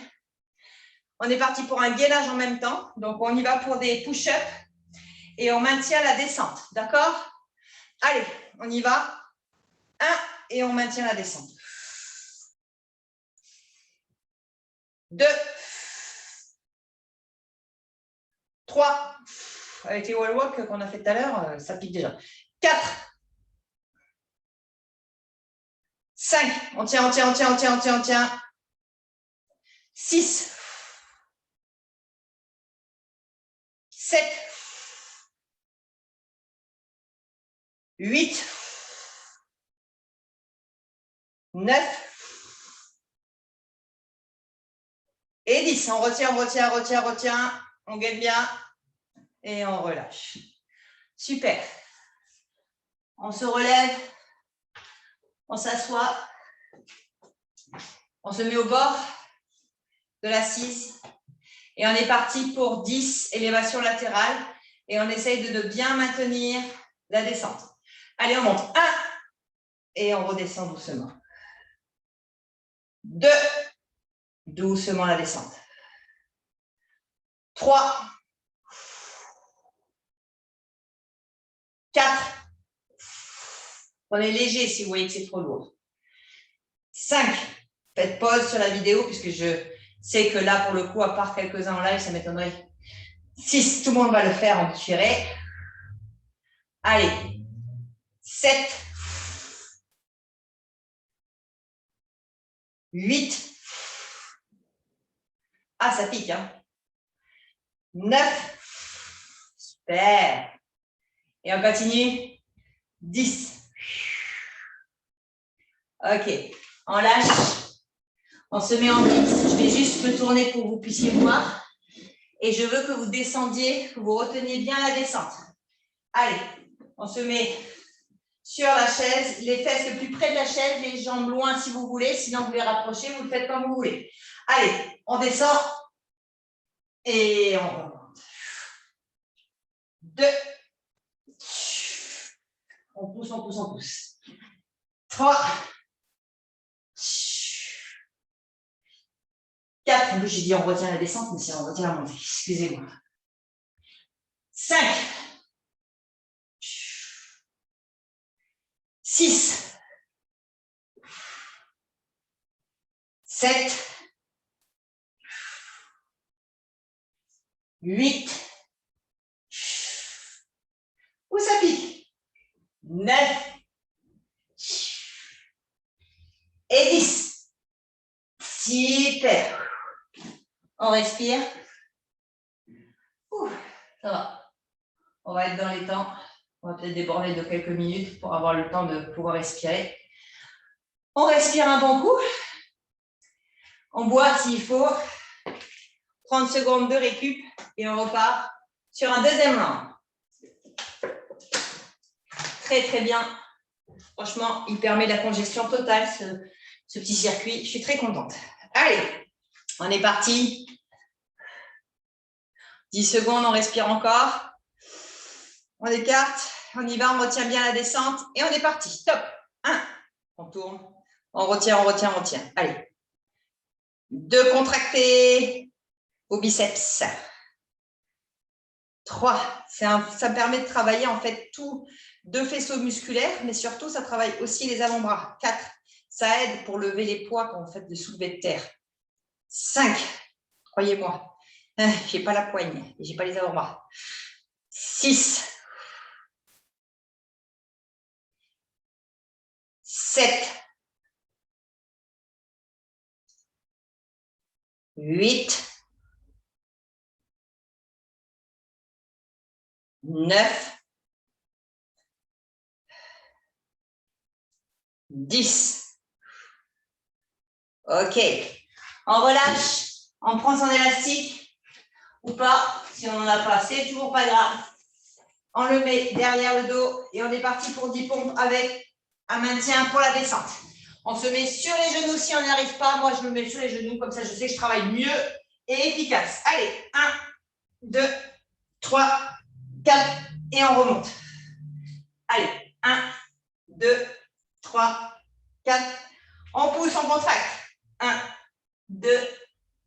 On est parti pour un gainage en même temps. Donc, on y va pour des push-ups et on maintient la descente. D'accord? Allez, on y va. 1 et on maintient la descente. 2. 3. Avec les wall walk qu'on a fait tout à l'heure, ça pique déjà. 4. 5. On tient, on tient, on tient, on tient, on tient, on tient. 6. 7. 8. 9. Et 10. On retient, on retient, on retient, on retient. On gagne bien. Et on relâche. Super. On se relève. On s'assoit. On se met au bord de l'assise. Et on est parti pour 10 élévations latérales. Et on essaye de bien maintenir la descente. Allez, on monte. 1. Et on redescend doucement. 2. Doucement la descente. 3. 4. Prenez léger si vous voyez que c'est trop lourd. 5. Faites pause sur la vidéo puisque je sais que là, pour le coup, à part quelques-uns en live, ça m'étonnerait. 6. Tout le monde va le faire en différé. Allez. 7. 8. Ah, ça pique, hein. 9. Super. Et on continue. 10. Ok. On lâche. On se met en glisse. Je vais juste me tourner pour que vous puissiez voir. Et je veux que vous descendiez, que vous reteniez bien la descente. Allez. On se met sur la chaise. Les fesses le plus près de la chaise, les jambes loin si vous voulez. Sinon, vous les rapprochez. Vous le faites comme vous voulez. Allez. On descend. Et on remonte. 2. On pousse, on pousse, on pousse. 3. 4. En plus, j'ai dit on retient la descente, mais c'est on retient la montée. Excusez-moi. 5. 6. 7. 8. Où ça pique? 9. Et 10. Super. On respire. Ouh, ça va. On va être dans les temps. On va peut-être déborder de quelques minutes pour avoir le temps de pouvoir respirer. On respire un bon coup. On boit s'il faut. 30 secondes de récup et on repart sur un deuxième round. Très, très bien. Franchement, il permet de la congestion totale, ce petit circuit. Je suis très contente. Allez, on est parti. 10 secondes, on respire encore. On écarte, on y va, on retient bien la descente et on est parti. Stop. 1, on tourne, on retient, on retient, on retient. Allez. 2, contractés au biceps. 3, ça permet de travailler en fait tous 2 faisceaux musculaires, mais surtout ça travaille aussi les avant-bras. 4, ça aide pour lever les poids quand vous faites le soulevé de terre. 5, croyez-moi, j'ai pas la poigne, j'ai pas les avant-bras. 6, 7, 8, 9, 10. Ok. On relâche, on prend son élastique ou pas. Si on n'en a pas, c'est toujours pas grave. On le met derrière le dos et on est parti pour 10 pompes avec un maintien pour la descente. On se met sur les genoux si on n'y arrive pas. Moi, je me mets sur les genoux, comme ça, je sais que je travaille mieux et efficace. Allez, 1, 2, 3, 4 et on remonte. Allez, 1, 2, 3, 4. On pousse, on contracte. 1, 2,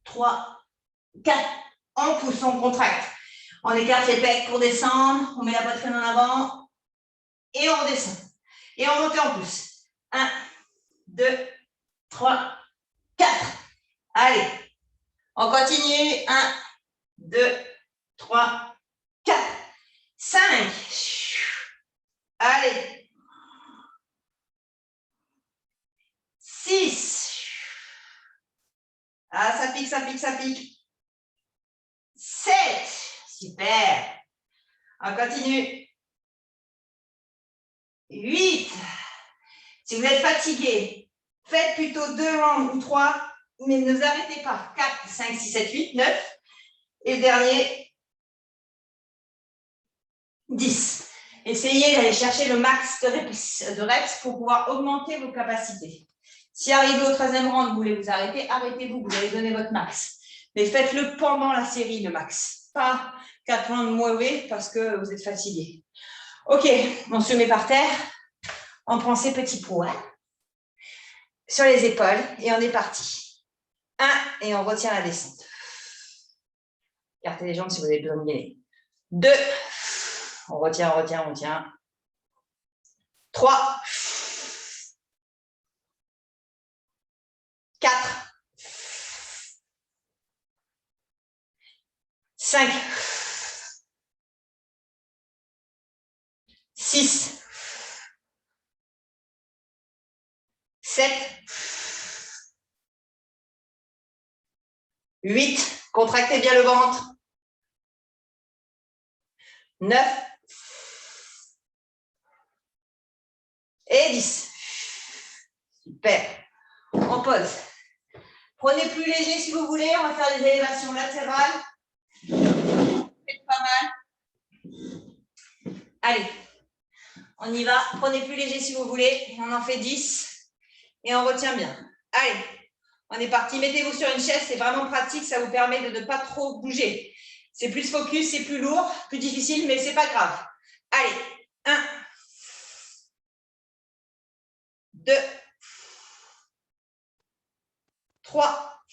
3, 4. On pousse, on contracte. On écarte les pecs pour descendre. On met la poitrine en avant. Et on redescend. Et on monte et on pousse. 1, 2, 3, 4. Allez. On continue. 1, 2, 3, 4. 5. Allez. 6. Ah, ça pique, ça pique, ça pique. 7. Super. On continue. 8. Si vous êtes fatigué, faites plutôt 2 rounds ou 3, mais ne vous arrêtez pas. 4, 5, 6, 7, 8, 9. Et le dernier, 10. Essayez d'aller chercher le max de reps pour pouvoir augmenter vos capacités. Si arrivé au 13e round, vous voulez vous arrêter, arrêtez-vous, vous allez donner votre max. Mais faites-le pendant la série, le max. Pas 4 rounds mauvais parce que vous êtes fatigué. Ok, on se met par terre. On prend ses petits poids sur les épaules et on est parti. 1 et on retient la descente. Écartez les jambes si vous avez besoin de gainer. 2, on retient, on retient, on retient. 3, 4, 5, 6, 7, 8, contractez bien le ventre. 9 et 10. Super. On pose. Prenez plus léger si vous voulez. On va faire des élévations latérales. Faites pas mal. Allez, on y va. Prenez plus léger si vous voulez. On en fait 10 et on retient bien. Allez, On est parti. Mettez-vous sur une chaise, c'est vraiment pratique, ça vous permet de ne pas trop bouger. C'est plus focus, c'est plus lourd, plus difficile, mais ce n'est pas grave. Allez, 1, 2, 3,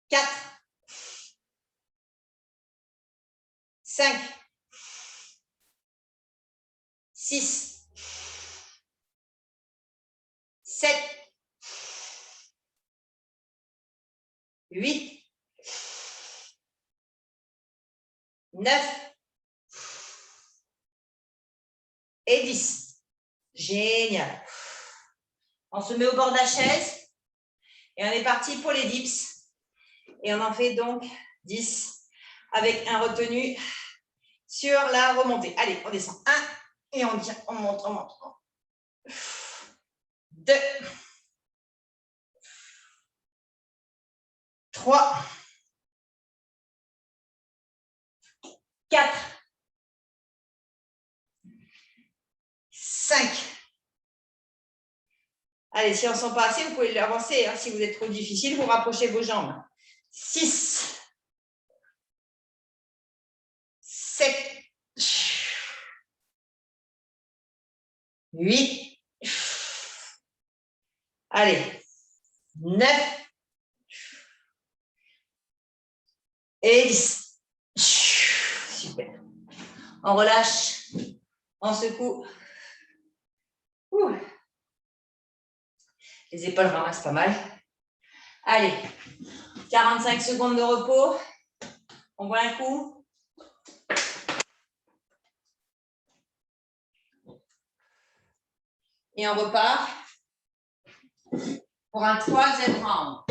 4, 5, 6, 7, 8, 9 et 10. Génial. On se met au bord de la chaise et on est parti pour les dips. Et on en fait donc 10 avec un retenu sur la remontée. Allez, on descend. 1 et on tient, on monte, on monte. 2, 3, 4, 5. Allez, si on ne sent pas assez, vous pouvez l'avancer. Hein. Si vous êtes trop difficile, vous rapprochez vos jambes. 6, 7, 8. Allez, 9 et 10. Super. On relâche, on secoue. Ouh. Les épaules ramassent pas mal. Allez, 45 secondes de repos. On boit un coup. Et on repart pour un troisième round.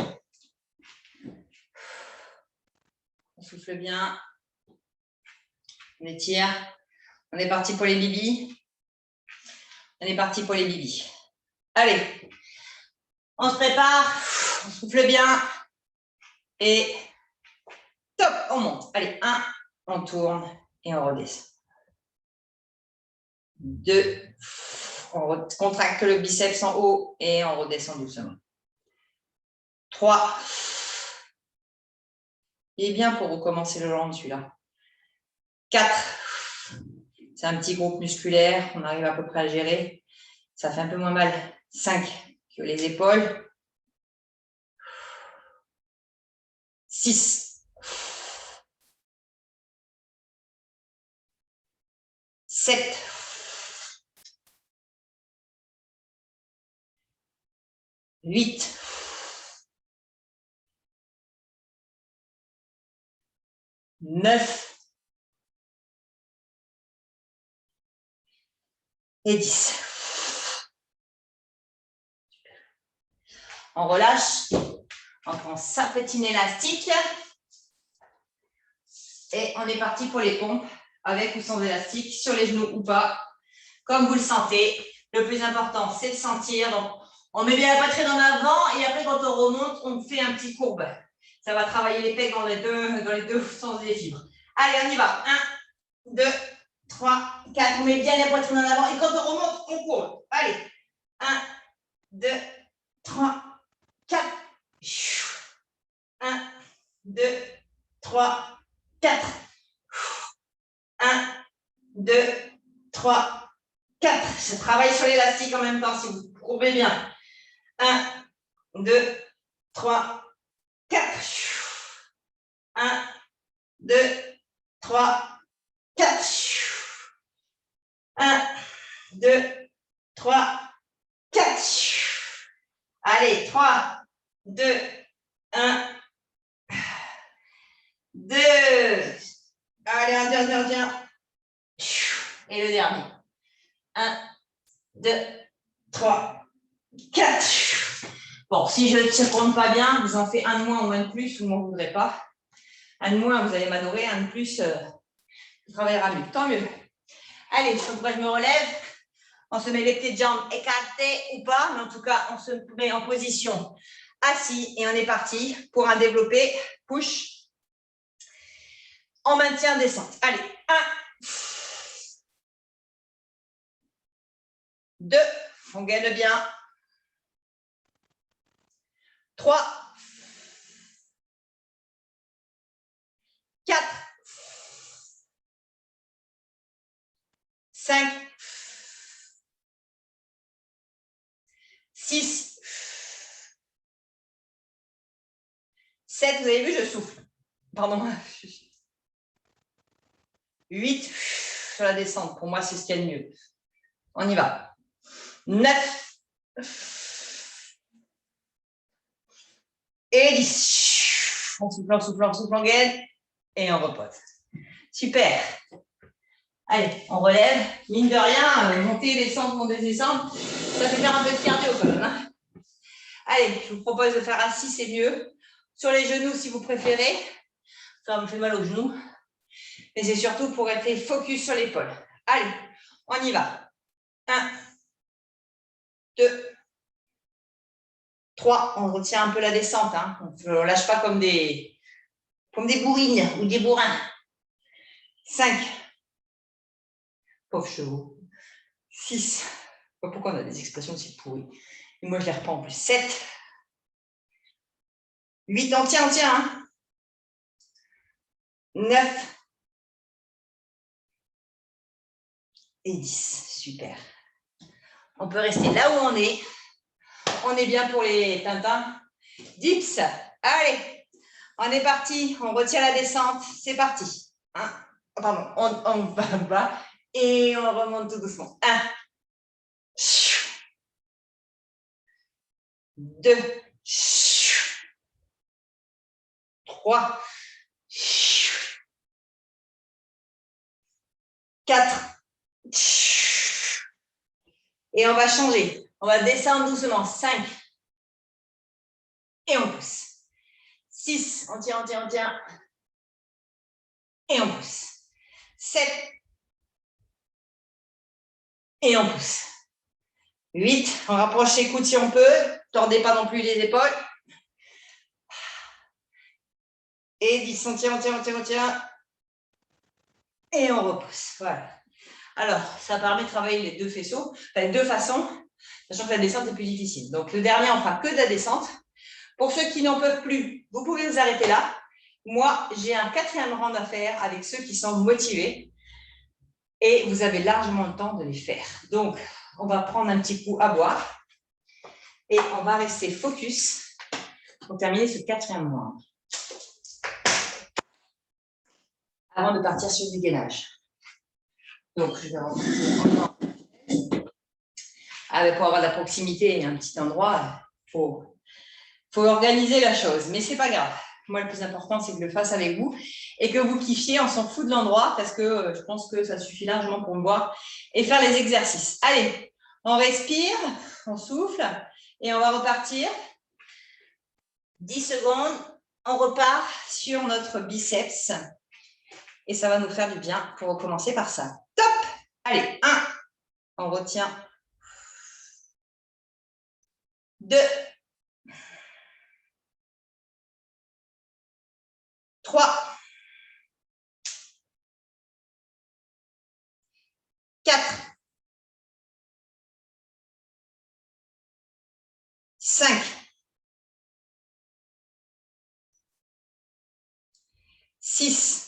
On souffle bien. On étire. On est parti pour les bibis. On est parti pour les bibis. Allez, on se prépare. On souffle bien. Et top, on monte. Allez, 1, on tourne et on redescend. 2, on contracte le biceps en haut et on redescend doucement. 3, il est bien pour recommencer le round celui-là. 4, c'est un petit groupe musculaire, on arrive à peu près à gérer. Ça fait un peu moins mal. 5, que les épaules. 6, 7, 8, 9 et 10. On relâche, on prend sa petite élastique et on est parti pour les pompes avec ou sans élastique, sur les genoux ou pas, comme vous le sentez. Le plus important, c'est de sentir. Donc, on met bien la poitrine en avant et après, quand on remonte, on fait un petit courbe. Ça va travailler les pecs dans les deux sens des fibres. Allez, on y va. 1, 2, 3, 4. On met bien la poitrine en avant et quand on remonte, on courbe. Allez. 1, 2, 3, 4. 1, 2, 3, 4. 1, 2, 3, 4. Je travaille sur l'élastique en même temps si vous courbez bien. 1, 2, 3, 4. 1, 2, 3, 4. 1, 2, 3, 4. Allez, 3, 2, 1, 2. Allez, un dernier. Et le dernier. 1, 2, 3, 4. Bon, si je ne compte pas bien, vous en faites un de moins ou un de plus, vous ne m'en voudrez pas. Un de moins, vous allez m'adorer. Un de plus, vous travaillerez mieux. Tant mieux. Allez, donc moi, je me relève. On se met les petites jambes écartées ou pas, mais en tout cas, on se met en position assis et on est parti pour un développé push. On maintient descente. Allez, 1, 2, on gaine bien. 3, 4, 5, 6, 7, vous avez vu, je souffle. Pardon. 8, sur la descente. Pour moi, c'est ce qu'il y a de mieux. On y va. 9. Et 10. On souffle, on souffle, on souffle, on gaine. Et on repose. Super. Allez, on relève. Mine de rien, monter, descendre, monter, descendre, ça fait faire un peu de cardio quand même. Hein. Allez, je vous propose de faire assis, c'est mieux. Sur les genoux si vous préférez. Ça me fait mal aux genoux. Mais c'est surtout pour être focus sur l'épaule. Allez, on y va. 1, 2, 3. On retient un peu la descente. Hein. On ne lâche pas comme des bourrines ou des bourrins. 5. Pauvres chevaux. 6. Pourquoi on a des expressions aussi pourries? Et moi, je ne les reprends en plus. 7. 8. On tient. Hein. 9. Et 10. Super. On peut rester là où on est. On est bien pour les tintins. Dips. Allez, on est parti. On retient la descente. C'est parti. Hein. Pardon, on va bas et on remonte tout doucement. 1, 2, 3, 4. Et on va changer. On va descendre doucement. 5. Et on pousse. 6. On tient. Et on pousse. 7. Et on pousse. 8. On rapproche les coudes si on peut. Tordez pas non plus les épaules. Et 10. On tient. Et on repousse. Voilà. Alors, ça permet de travailler les deux faisceaux, enfin, les deux façons, sachant que la descente est plus difficile. Donc, le dernier, on fera que de la descente. Pour ceux qui n'en peuvent plus, vous pouvez vous arrêter là. Moi, j'ai un 4e round à faire avec ceux qui sont motivés. Et vous avez largement le temps de les faire. Donc, on va prendre un petit coup à boire. Et on va rester focus pour terminer ce 4e round. Avant de partir sur du gainage. Donc, je vais rentrer encore. Pour avoir de la proximité et un petit endroit, il faut organiser la chose. Mais ce n'est pas grave. Moi, le plus important, c'est que je le fasse avec vous et que vous kiffiez. On s'en fout de l'endroit parce que je pense que ça suffit largement pour me voir et faire les exercices. Allez, on respire, on souffle et on va repartir. 10 secondes, on repart sur notre biceps et ça va nous faire du bien pour recommencer par ça. Top! Allez, 1, on retient. 2, 3, 4, 5, 6,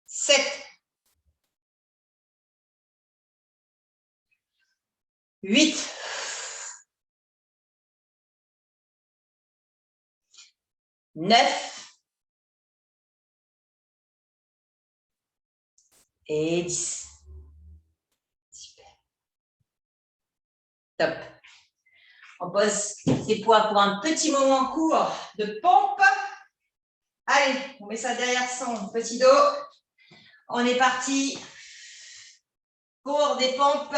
7, 8, 9 et 10. Super. Top. On pose ses poids pour un petit moment court de pompe. Allez, on met ça derrière son petit dos. On est parti pour des pompes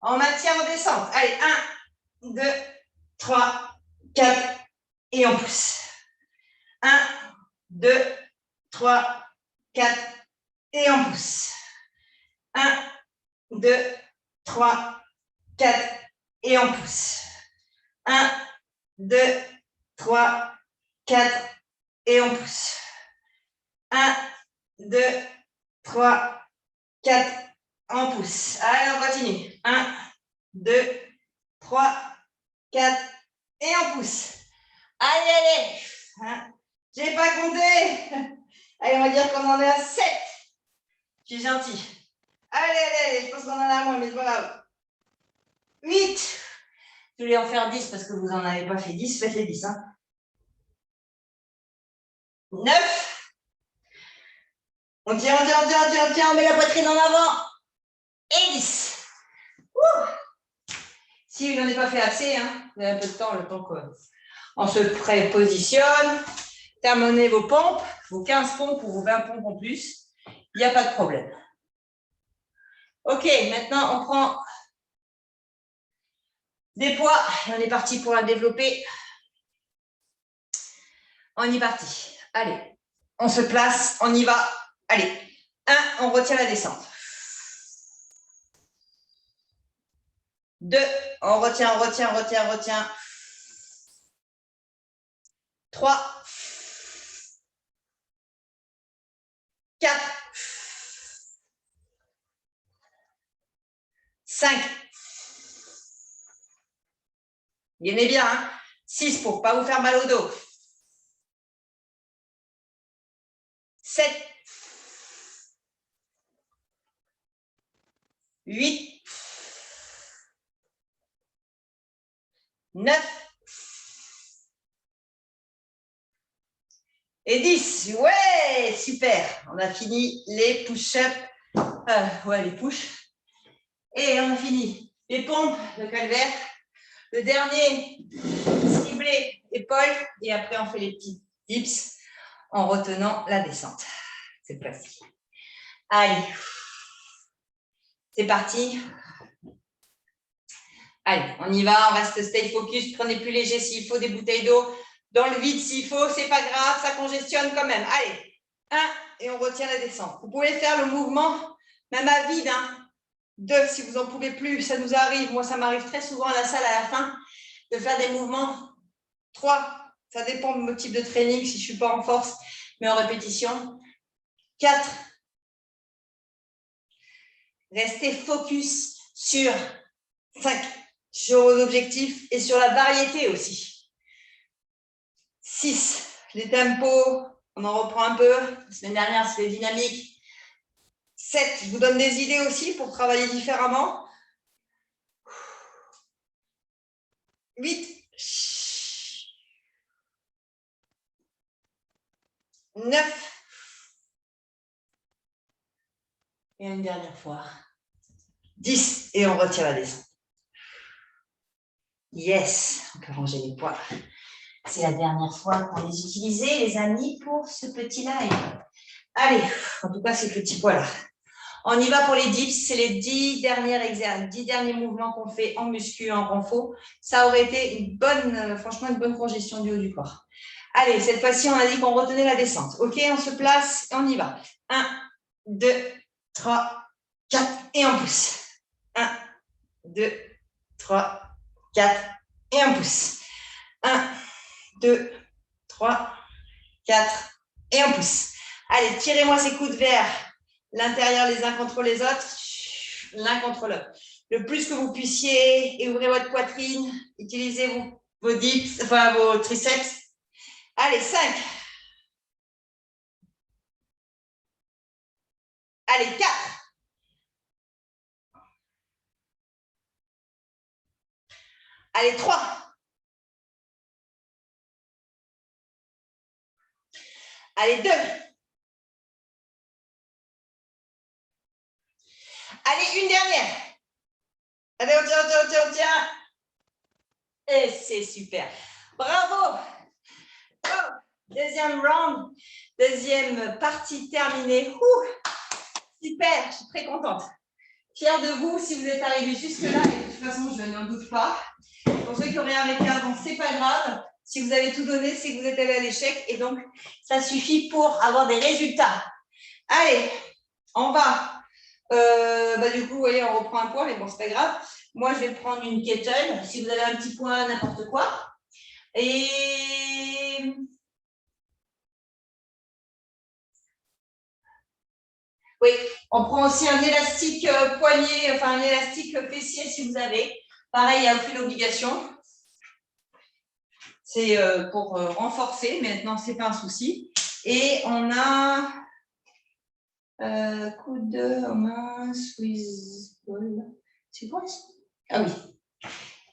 en maintien en descente. Allez, 1, 2, 3, 4 et on pousse. 1, 2, 3, 4 et on pousse. 1, 2, 3, 4 et on pousse. 1, 2, 3, 4 et on pousse. 1, 2, 3, 4, on pousse. Allez, on continue. 1, 2, 3, 4 et on pousse. Allez, allez. Hein, j'ai pas compté. Allez, on va dire qu'on en est à 7. Je suis gentil. Allez, allez, allez. Je pense qu'on en a moins, mais c'est pas grave. 8. Je voulais en faire 10 parce que vous n'en avez pas fait 10. Faites les 10. Hein. 9. On tient, on tient, on tient, on tient, on tient. On met la poitrine en avant. Et 10. Si vous n'en avez pas fait assez, hein, vous avez un peu de temps, le temps qu'on se prépositionne. Terminez vos pompes, vos 15 pompes ou vos 20 pompes en plus. Il n'y a pas de problème. Ok, maintenant on prend des poids. On est parti pour la développer. On y est parti. Allez, on se place, on y va. Allez, 1, on retient la descente. 2, on retient, on retient, on retient, on retient. 3, 4, 5. Gagnez bien, hein. 6 pour ne pas vous faire mal au dos. 7, 8, 9 et 10. Ouais, super. On a fini les push-ups. Ouais, les push. Et on a fini les pompes, le calvaire. Le dernier, ciblé, épaule. Et après, on fait les petits dips en retenant la descente. C'est facile. Allez. C'est parti. Allez, on y va. On reste stay focus. Prenez plus léger s'il faut, des bouteilles d'eau. Dans le vide s'il faut, c'est pas grave. Ça congestionne quand même. Allez. 1 et on retient la descente. Vous pouvez faire le mouvement même à vide. Hein. 2 si vous n'en pouvez plus. Ça nous arrive. Moi, ça m'arrive très souvent à la salle à la fin de faire des mouvements. 3, ça dépend de mon type de training, si je ne suis pas en force, mais en répétition. 4, restez focus sur 5, sur vos objectifs et sur la variété aussi. 6, les tempos, on en reprend un peu. La semaine dernière, c'était dynamique. 7, je vous donne des idées aussi pour travailler différemment. 8, 9 et une dernière fois. 10 et on retire la descente. Yes, on peut ranger les poids. C'est la dernière fois qu'on les utilisait, les amis, pour ce petit live. Allez, en tout cas, ces petits poids-là. On y va pour les dips. C'est les 10 derniers mouvements qu'on fait en muscu, en renfort. Ça aurait été une bonne, franchement, une bonne congestion du haut du corps. Allez, cette fois-ci, on a dit qu'on retenait la descente. OK, on se place et on y va. 1, 2, 3, 4 et on pousse. 1, 2, 3, 4 et on pousse. 1, 2, 3, 4 et on pousse. Allez, tirez-moi ces coudes vers l'intérieur les uns contre les autres, l'un contre l'autre. Le plus que vous puissiez, et ouvrez votre poitrine, utilisez vos dips, enfin vos triceps. Allez, 5. Allez, 4. Allez, 3. Allez, 2. Allez, une dernière. Allez, on tient, on tient, on tient, on tient. Et c'est super. Bravo. Oh, deuxième round, deuxième partie terminée. Super, je suis très contente. Fière de vous si vous êtes arrivés jusque-là. Et de toute façon, je n'en doute pas. Pour ceux qui auraient arrêté avant, ce n'est pas grave. Si vous avez tout donné, c'est que vous êtes allé à l'échec. Et donc, ça suffit pour avoir des résultats. Allez, on va. Du coup, vous voyez, on reprend un poids, mais bon, c'est pas grave. Moi, je vais prendre une kettle. Si vous avez un petit point, n'importe quoi. Et Oui, on prend aussi un élastique poignet, enfin un élastique fessier si vous avez. Pareil, il n'y a aucune obligation. C'est pour renforcer, mais maintenant, ce n'est pas un souci. Et on a coude de main, Swiss ball. C'est quoi ça? Ah oui.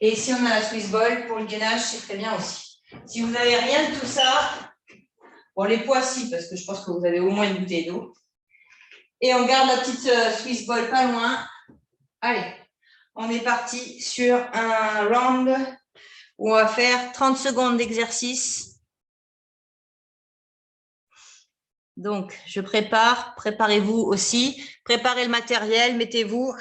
Et si on a la Swiss ball pour le gainage, c'est très bien aussi. Si vous n'avez rien de tout ça, bon, les poids, si, parce que je pense que vous avez au moins une bouteille d'eau. Et on garde la petite Swiss ball pas loin. Allez, on est parti sur un round où on va faire 30 secondes d'exercice. Donc, je prépare, préparez-vous aussi. Préparez le matériel, mettez-vous.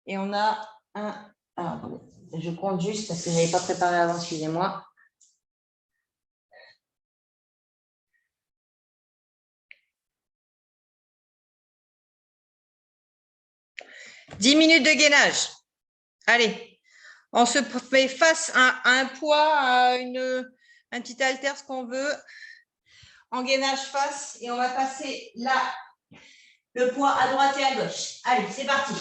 Et on a un... Ah, je compte juste parce que je n'avais pas préparé avant, excusez-moi. « 10 minutes de gainage. Allez, on se met face à un poids, à un petit haltère, ce qu'on veut. En gainage face et on va passer là, le poids à droite et à gauche. Allez, c'est parti.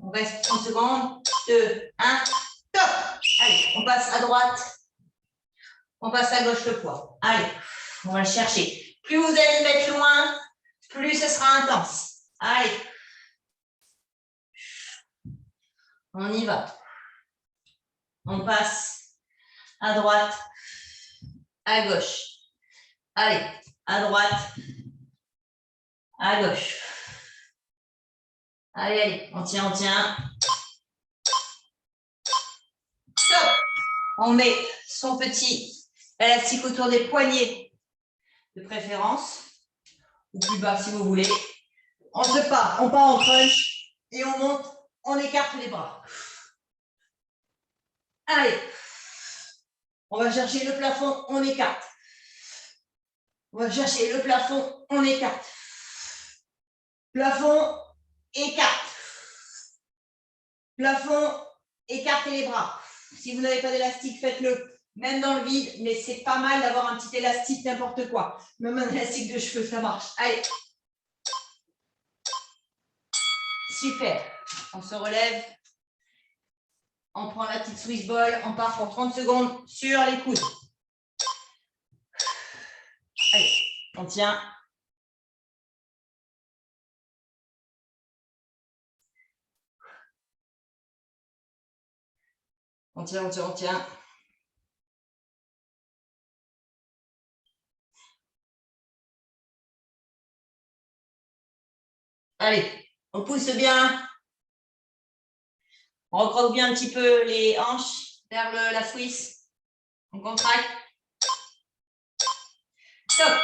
On reste 30 secondes. 2, 1, top. Allez, on passe à droite. On passe à gauche le poids. Allez, on va le chercher. Plus vous allez le mettre loin, plus ce sera intense. Allez. On y va. On passe à droite, à gauche. Allez, à droite, à gauche. Allez, allez, on tient, on tient. Stop. On met son petit élastique autour des poignets, de préférence, ou plus bas si vous voulez. On se part, on part en crunch et on monte, on écarte les bras. Allez, on va chercher le plafond, on écarte. On va chercher le plafond, on écarte. Plafond, écarte. Plafond, écartez les bras. Si vous n'avez pas d'élastique, faites-le même dans le vide, mais c'est pas mal d'avoir un petit élastique, n'importe quoi. Même un élastique de cheveux, ça marche. Allez. Super. On se relève. On prend la petite Swiss ball. On part pour 30 secondes sur les coudes. Allez, on tient. On tient, on tient, on tient. Allez, on pousse bien. On recroque bien un petit peu les hanches vers la Swiss. On contracte. Stop.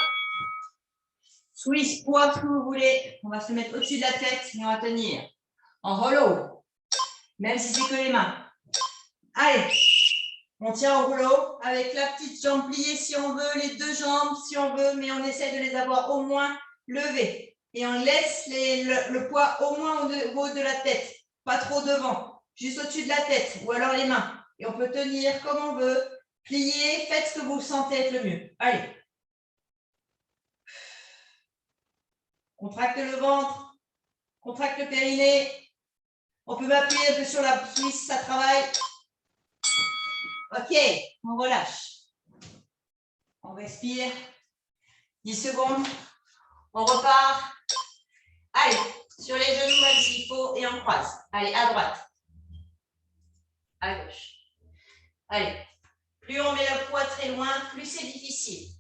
Swiss, poids, ce que vous voulez. On va se mettre au-dessus de la tête et on va tenir en hollow, même si c'est que les mains. Allez, on tient en rouleau avec la petite jambe pliée si on veut, les deux jambes si on veut, mais on essaie de les avoir au moins levées. Et on laisse le poids au moins au haut de la tête, pas trop devant, juste au-dessus de la tête, ou alors les mains. Et on peut tenir comme on veut, plier, faites ce que vous sentez être le mieux. Allez. Contracte le ventre, contracte le périnée. On peut m'appuyer un peu sur la Swiss, ça travaille. Ok, on relâche. On respire. 10 secondes. On repart. Allez, sur les genoux même s'il faut et on croise. Allez, à droite. À gauche. Allez, plus on met le poids très loin, plus c'est difficile.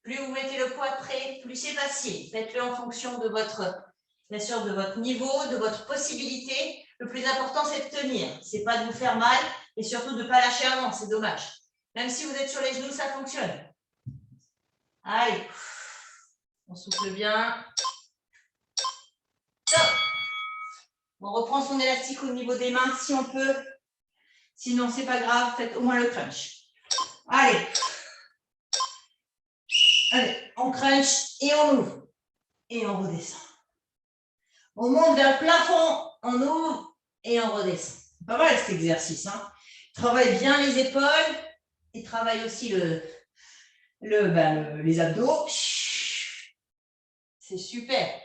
Plus vous mettez le poids près, plus c'est facile. Faites-le en fonction de votre, bien sûr, de votre niveau, de votre possibilité. Le plus important, c'est de tenir. Ce n'est pas de vous faire mal et surtout de ne pas lâcher avant, c'est dommage. Même si vous êtes sur les genoux, ça fonctionne. Allez, on souffle bien. Top. On reprend son élastique au niveau des mains si on peut. Sinon, ce n'est pas grave, faites au moins le crunch. Allez. Allez, on crunch et on ouvre. Et on redescend. On monte vers le plafond, on ouvre et on redescend. Pas mal cet exercice. Hein. Travaille bien les épaules et travaille aussi les abdos. C'est super.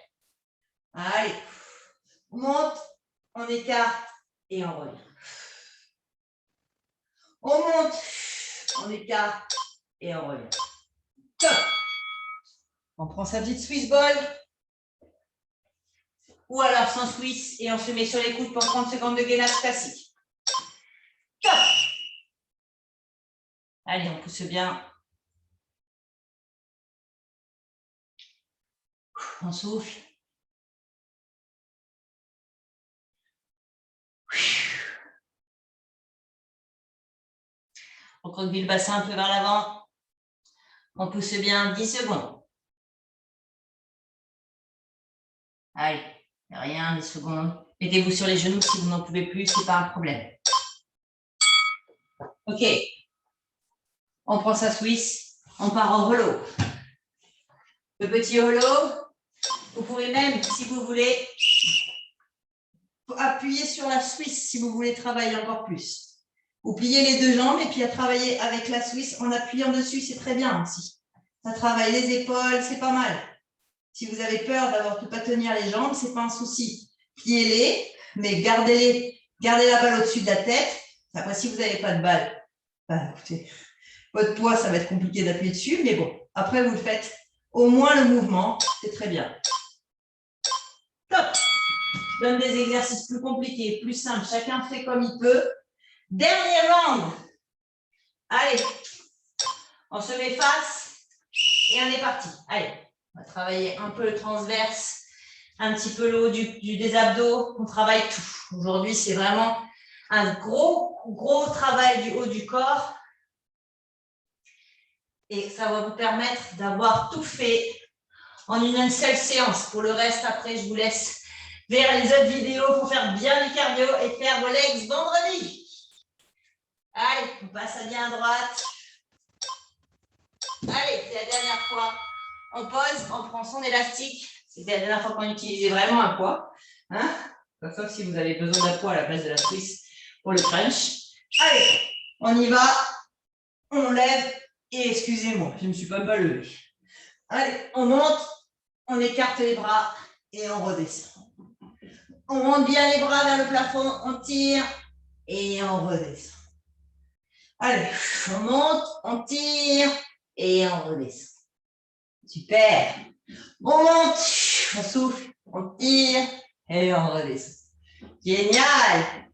Allez, on monte, on écarte et on revient. On monte, on écarte et on revient. Top. On prend sa petite Swiss ball. Ou alors sans Swiss et on se met sur les coudes pour 30 secondes de gainage classique. Top. Allez, on pousse bien. On souffle. On conduit le bassin un peu vers l'avant. On pousse bien 10 secondes. Allez, rien, 10 secondes. Mettez-vous sur les genoux si vous n'en pouvez plus, ce n'est pas un problème. Ok. On prend sa Swiss. On part en hollow. Le petit hollow, vous pouvez même, si vous voulez, appuyer sur la Swiss si vous voulez travailler encore plus. Vous pliez les deux jambes et puis à travailler avec la Swiss en appuyant dessus, c'est très bien aussi. Ça travaille les épaules, c'est pas mal. Si vous avez peur d'avoir de ne pas tenir les jambes, c'est pas un souci. Pliez-les, mais gardez la balle au-dessus de la tête. Après, si vous n'avez pas de balle, bah, écoutez, votre poids, ça va être compliqué d'appuyer dessus, mais bon, après, vous le faites. Au moins le mouvement, c'est très bien. Top. Je donne des exercices plus compliqués, plus simples. Chacun fait comme il peut. Dernier round. Allez, on se met face et on est parti. Allez, on va travailler un peu le transverse, un petit peu le haut des abdos. On travaille tout. Aujourd'hui, c'est vraiment un gros travail du haut du corps. Et ça va vous permettre d'avoir tout fait en une seule séance. Pour le reste, après, je vous laisse vers les autres vidéos pour faire bien du cardio et faire vos legs vendredi. Allez, on passe bien à droite. Allez, c'est la dernière fois. On pose, on prend son élastique. C'était la dernière fois qu'on utilisait vraiment un poids. Hein? Sauf si vous avez besoin d'un poids à la place de la Swiss pour le crunch. Allez, on y va. On lève. Et excusez-moi, je ne me suis pas levé. Allez, on monte, on écarte les bras et on redescend. On monte bien les bras vers le plafond, on tire et on redescend. Allez, on monte, on tire et on redescend. Super. On monte, on souffle, on tire et on redescend. Génial.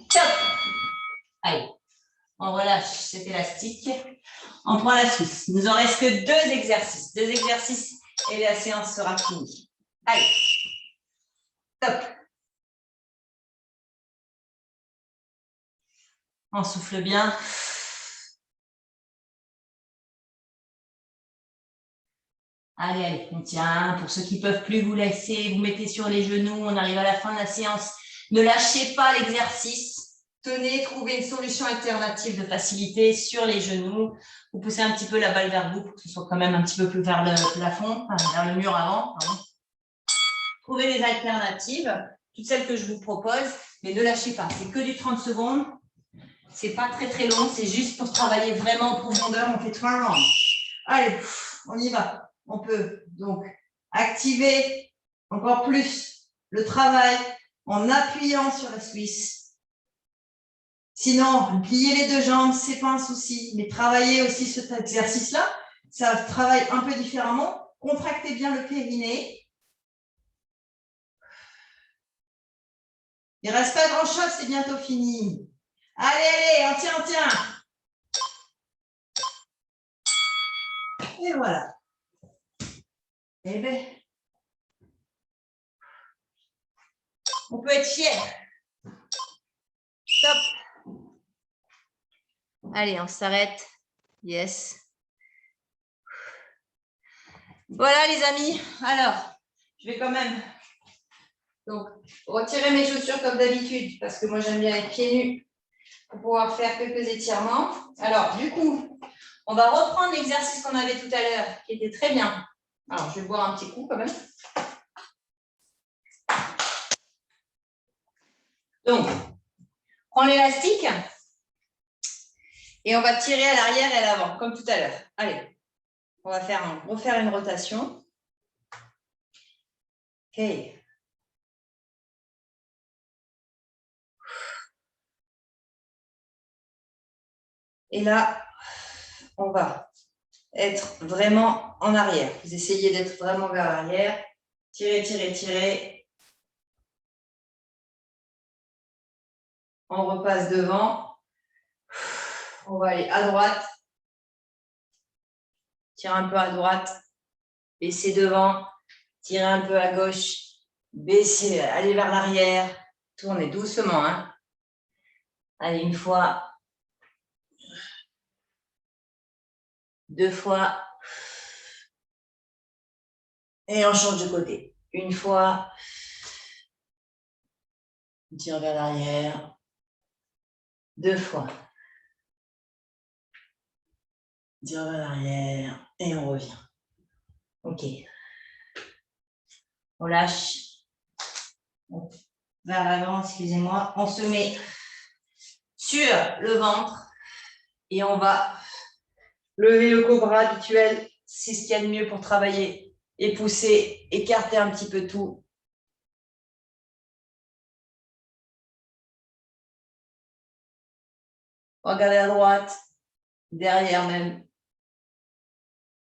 Top. Allez, on relâche cet élastique. On prend la Suisse. Il nous en reste que 2 exercices. 2 exercices et la séance sera finie. Allez. Top. On souffle bien. Allez, on tient. Pour ceux qui ne peuvent plus vous laisser, vous mettez sur les genoux. On arrive à la fin de la séance. Ne lâchez pas l'exercice. Tenez, trouvez une solution alternative de facilité sur les genoux. Vous poussez un petit peu la balle vers vous pour que ce soit quand même un petit peu plus vers le plafond, vers le mur avant. Pardon. Trouvez les alternatives, toutes celles que je vous propose, mais ne lâchez pas. C'est que du 30 secondes. C'est pas très long, c'est juste pour travailler vraiment en profondeur. On fait 3 rounds. Allez, on y va. On peut donc activer encore plus le travail en appuyant sur la Suisse. Sinon, plier les 2 jambes, ce n'est pas un souci. Mais travailler aussi cet exercice-là, ça travaille un peu différemment. Contractez bien le périnée. Il ne reste pas grand-chose, c'est bientôt fini. Allez, on tient. Et voilà. Eh bien, on peut être fier. Top. Allez, on s'arrête. Yes. Voilà les amis. Alors, je vais quand même donc retirer mes chaussures comme d'habitude parce que moi j'aime bien être pieds nus pour pouvoir faire quelques étirements. Alors, du coup, on va reprendre l'exercice qu'on avait tout à l'heure qui était très bien. Alors, je vais boire un petit coup quand même. Donc, prends l'élastique Et on va tirer à l'arrière et à l'avant, comme tout à l'heure. Allez, on va refaire une rotation. OK. Et là, on va être vraiment en arrière. Vous essayez d'être vraiment vers l'arrière. Tirez, tirez, tirez. On repasse devant. On va aller à droite. Tire un peu à droite. Baissez devant. Tirez un peu à gauche. Baissez, allez vers l'arrière. Tournez doucement. Hein. Allez, une fois. 2 fois. Et on change de côté. Une fois. On tire vers l'arrière. 2 fois. On tire vers l'arrière. Et on revient. OK. On lâche. Vers l'avant, excusez-moi. On se met sur le ventre. Et on va lever le cobra habituel. C'est ce qu'il y a de mieux pour travailler. Et pousser, écarter un petit peu tout. Regardez à droite, derrière même,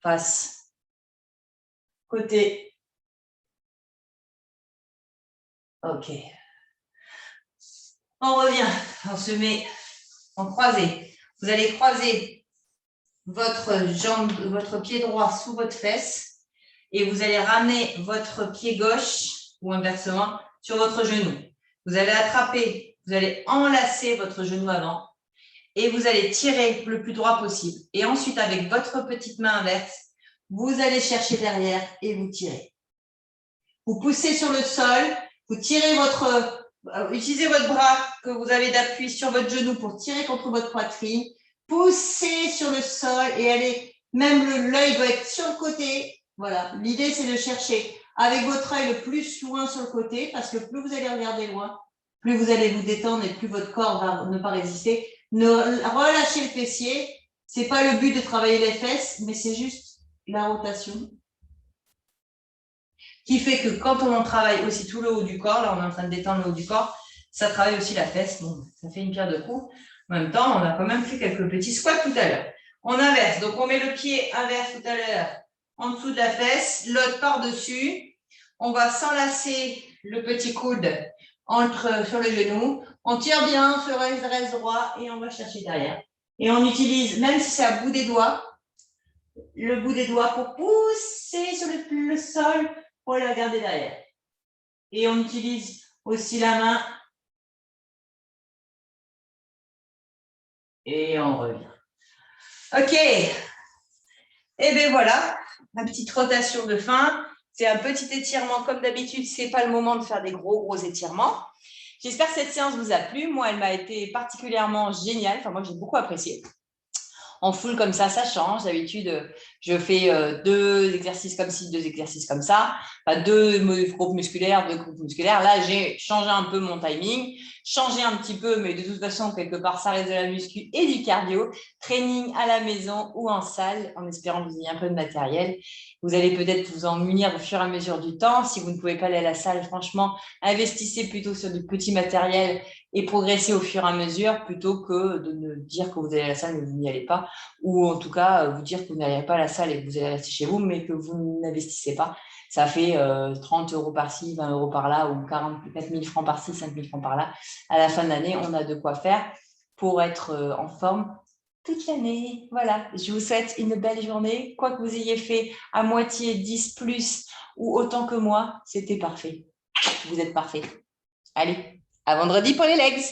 face, côté. OK. On revient, on se met en croisé. Vous allez croiser votre jambe, votre pied droit sous votre fesse et vous allez ramener votre pied gauche ou inversement sur votre genou. Vous allez attraper, vous allez enlacer votre genou avant. Et vous allez tirer le plus droit possible. Et ensuite, avec votre petite main inverse, vous allez chercher derrière et vous tirez. Vous poussez sur le sol, vous tirez utilisez votre bras que vous avez d'appui sur votre genou pour tirer contre votre poitrine. Poussez sur le sol et allez, même l'œil doit être sur le côté. Voilà, l'idée c'est de chercher avec votre œil le plus loin sur le côté parce que plus vous allez regarder loin, plus vous allez vous détendre et plus votre corps va ne pas résister. Ne relâchez le fessier. Ce n'est pas le but de travailler les fesses, mais c'est juste la rotation qui fait que quand on en travaille aussi tout le haut du corps, là on est en train de détendre le haut du corps, ça travaille aussi la fesse. Bon, ça fait une pierre deux coups. En même temps, on a quand même fait quelques petits squats tout à l'heure. On inverse. Donc, on met le pied inverse tout à l'heure en dessous de la fesse, l'autre par-dessus. On va s'enlacer le petit coude sur le genou. On tire bien sur le reste droit et on va chercher derrière. Et on utilise, même si c'est à bout des doigts, le bout des doigts pour pousser sur le sol pour la garder derrière. Et on utilise aussi la main. Et on revient. OK. Et bien voilà, ma petite rotation de fin. C'est un petit étirement comme d'habitude. Ce n'est pas le moment de faire des gros étirements. J'espère que cette séance vous a plu. Moi, elle m'a été particulièrement géniale. Enfin, moi, j'ai beaucoup apprécié. En full comme ça change. D'habitude, je fais 2 exercices comme ci, 2 exercices comme ça. Enfin, 2 groupes musculaires, 2 groupes musculaires. Là, j'ai changé un peu mon timing, changé un petit peu, mais de toute façon, quelque part, ça reste de la muscu et du cardio. Training à la maison ou en salle, en espérant que vous ayez un peu de matériel. Vous allez peut-être vous en munir au fur et à mesure du temps. Si vous ne pouvez pas aller à la salle, franchement, investissez plutôt sur du petit matériel et progresser au fur et à mesure plutôt que de ne dire que vous allez à la salle mais vous n'y allez pas, ou en tout cas vous dire que vous n'allez pas à la salle et que vous allez rester chez vous mais que vous n'investissez pas. Ça fait 30 € par-ci, 20 € par-là ou 4 000 francs par-ci, 5 000 francs par-là. À la fin de l'année, on a de quoi faire pour être en forme toute l'année. Voilà, je vous souhaite une belle journée. Quoi que vous ayez fait à moitié, 10 plus ou autant que moi, c'était parfait. Vous êtes parfait. Allez, à vendredi pour les legs.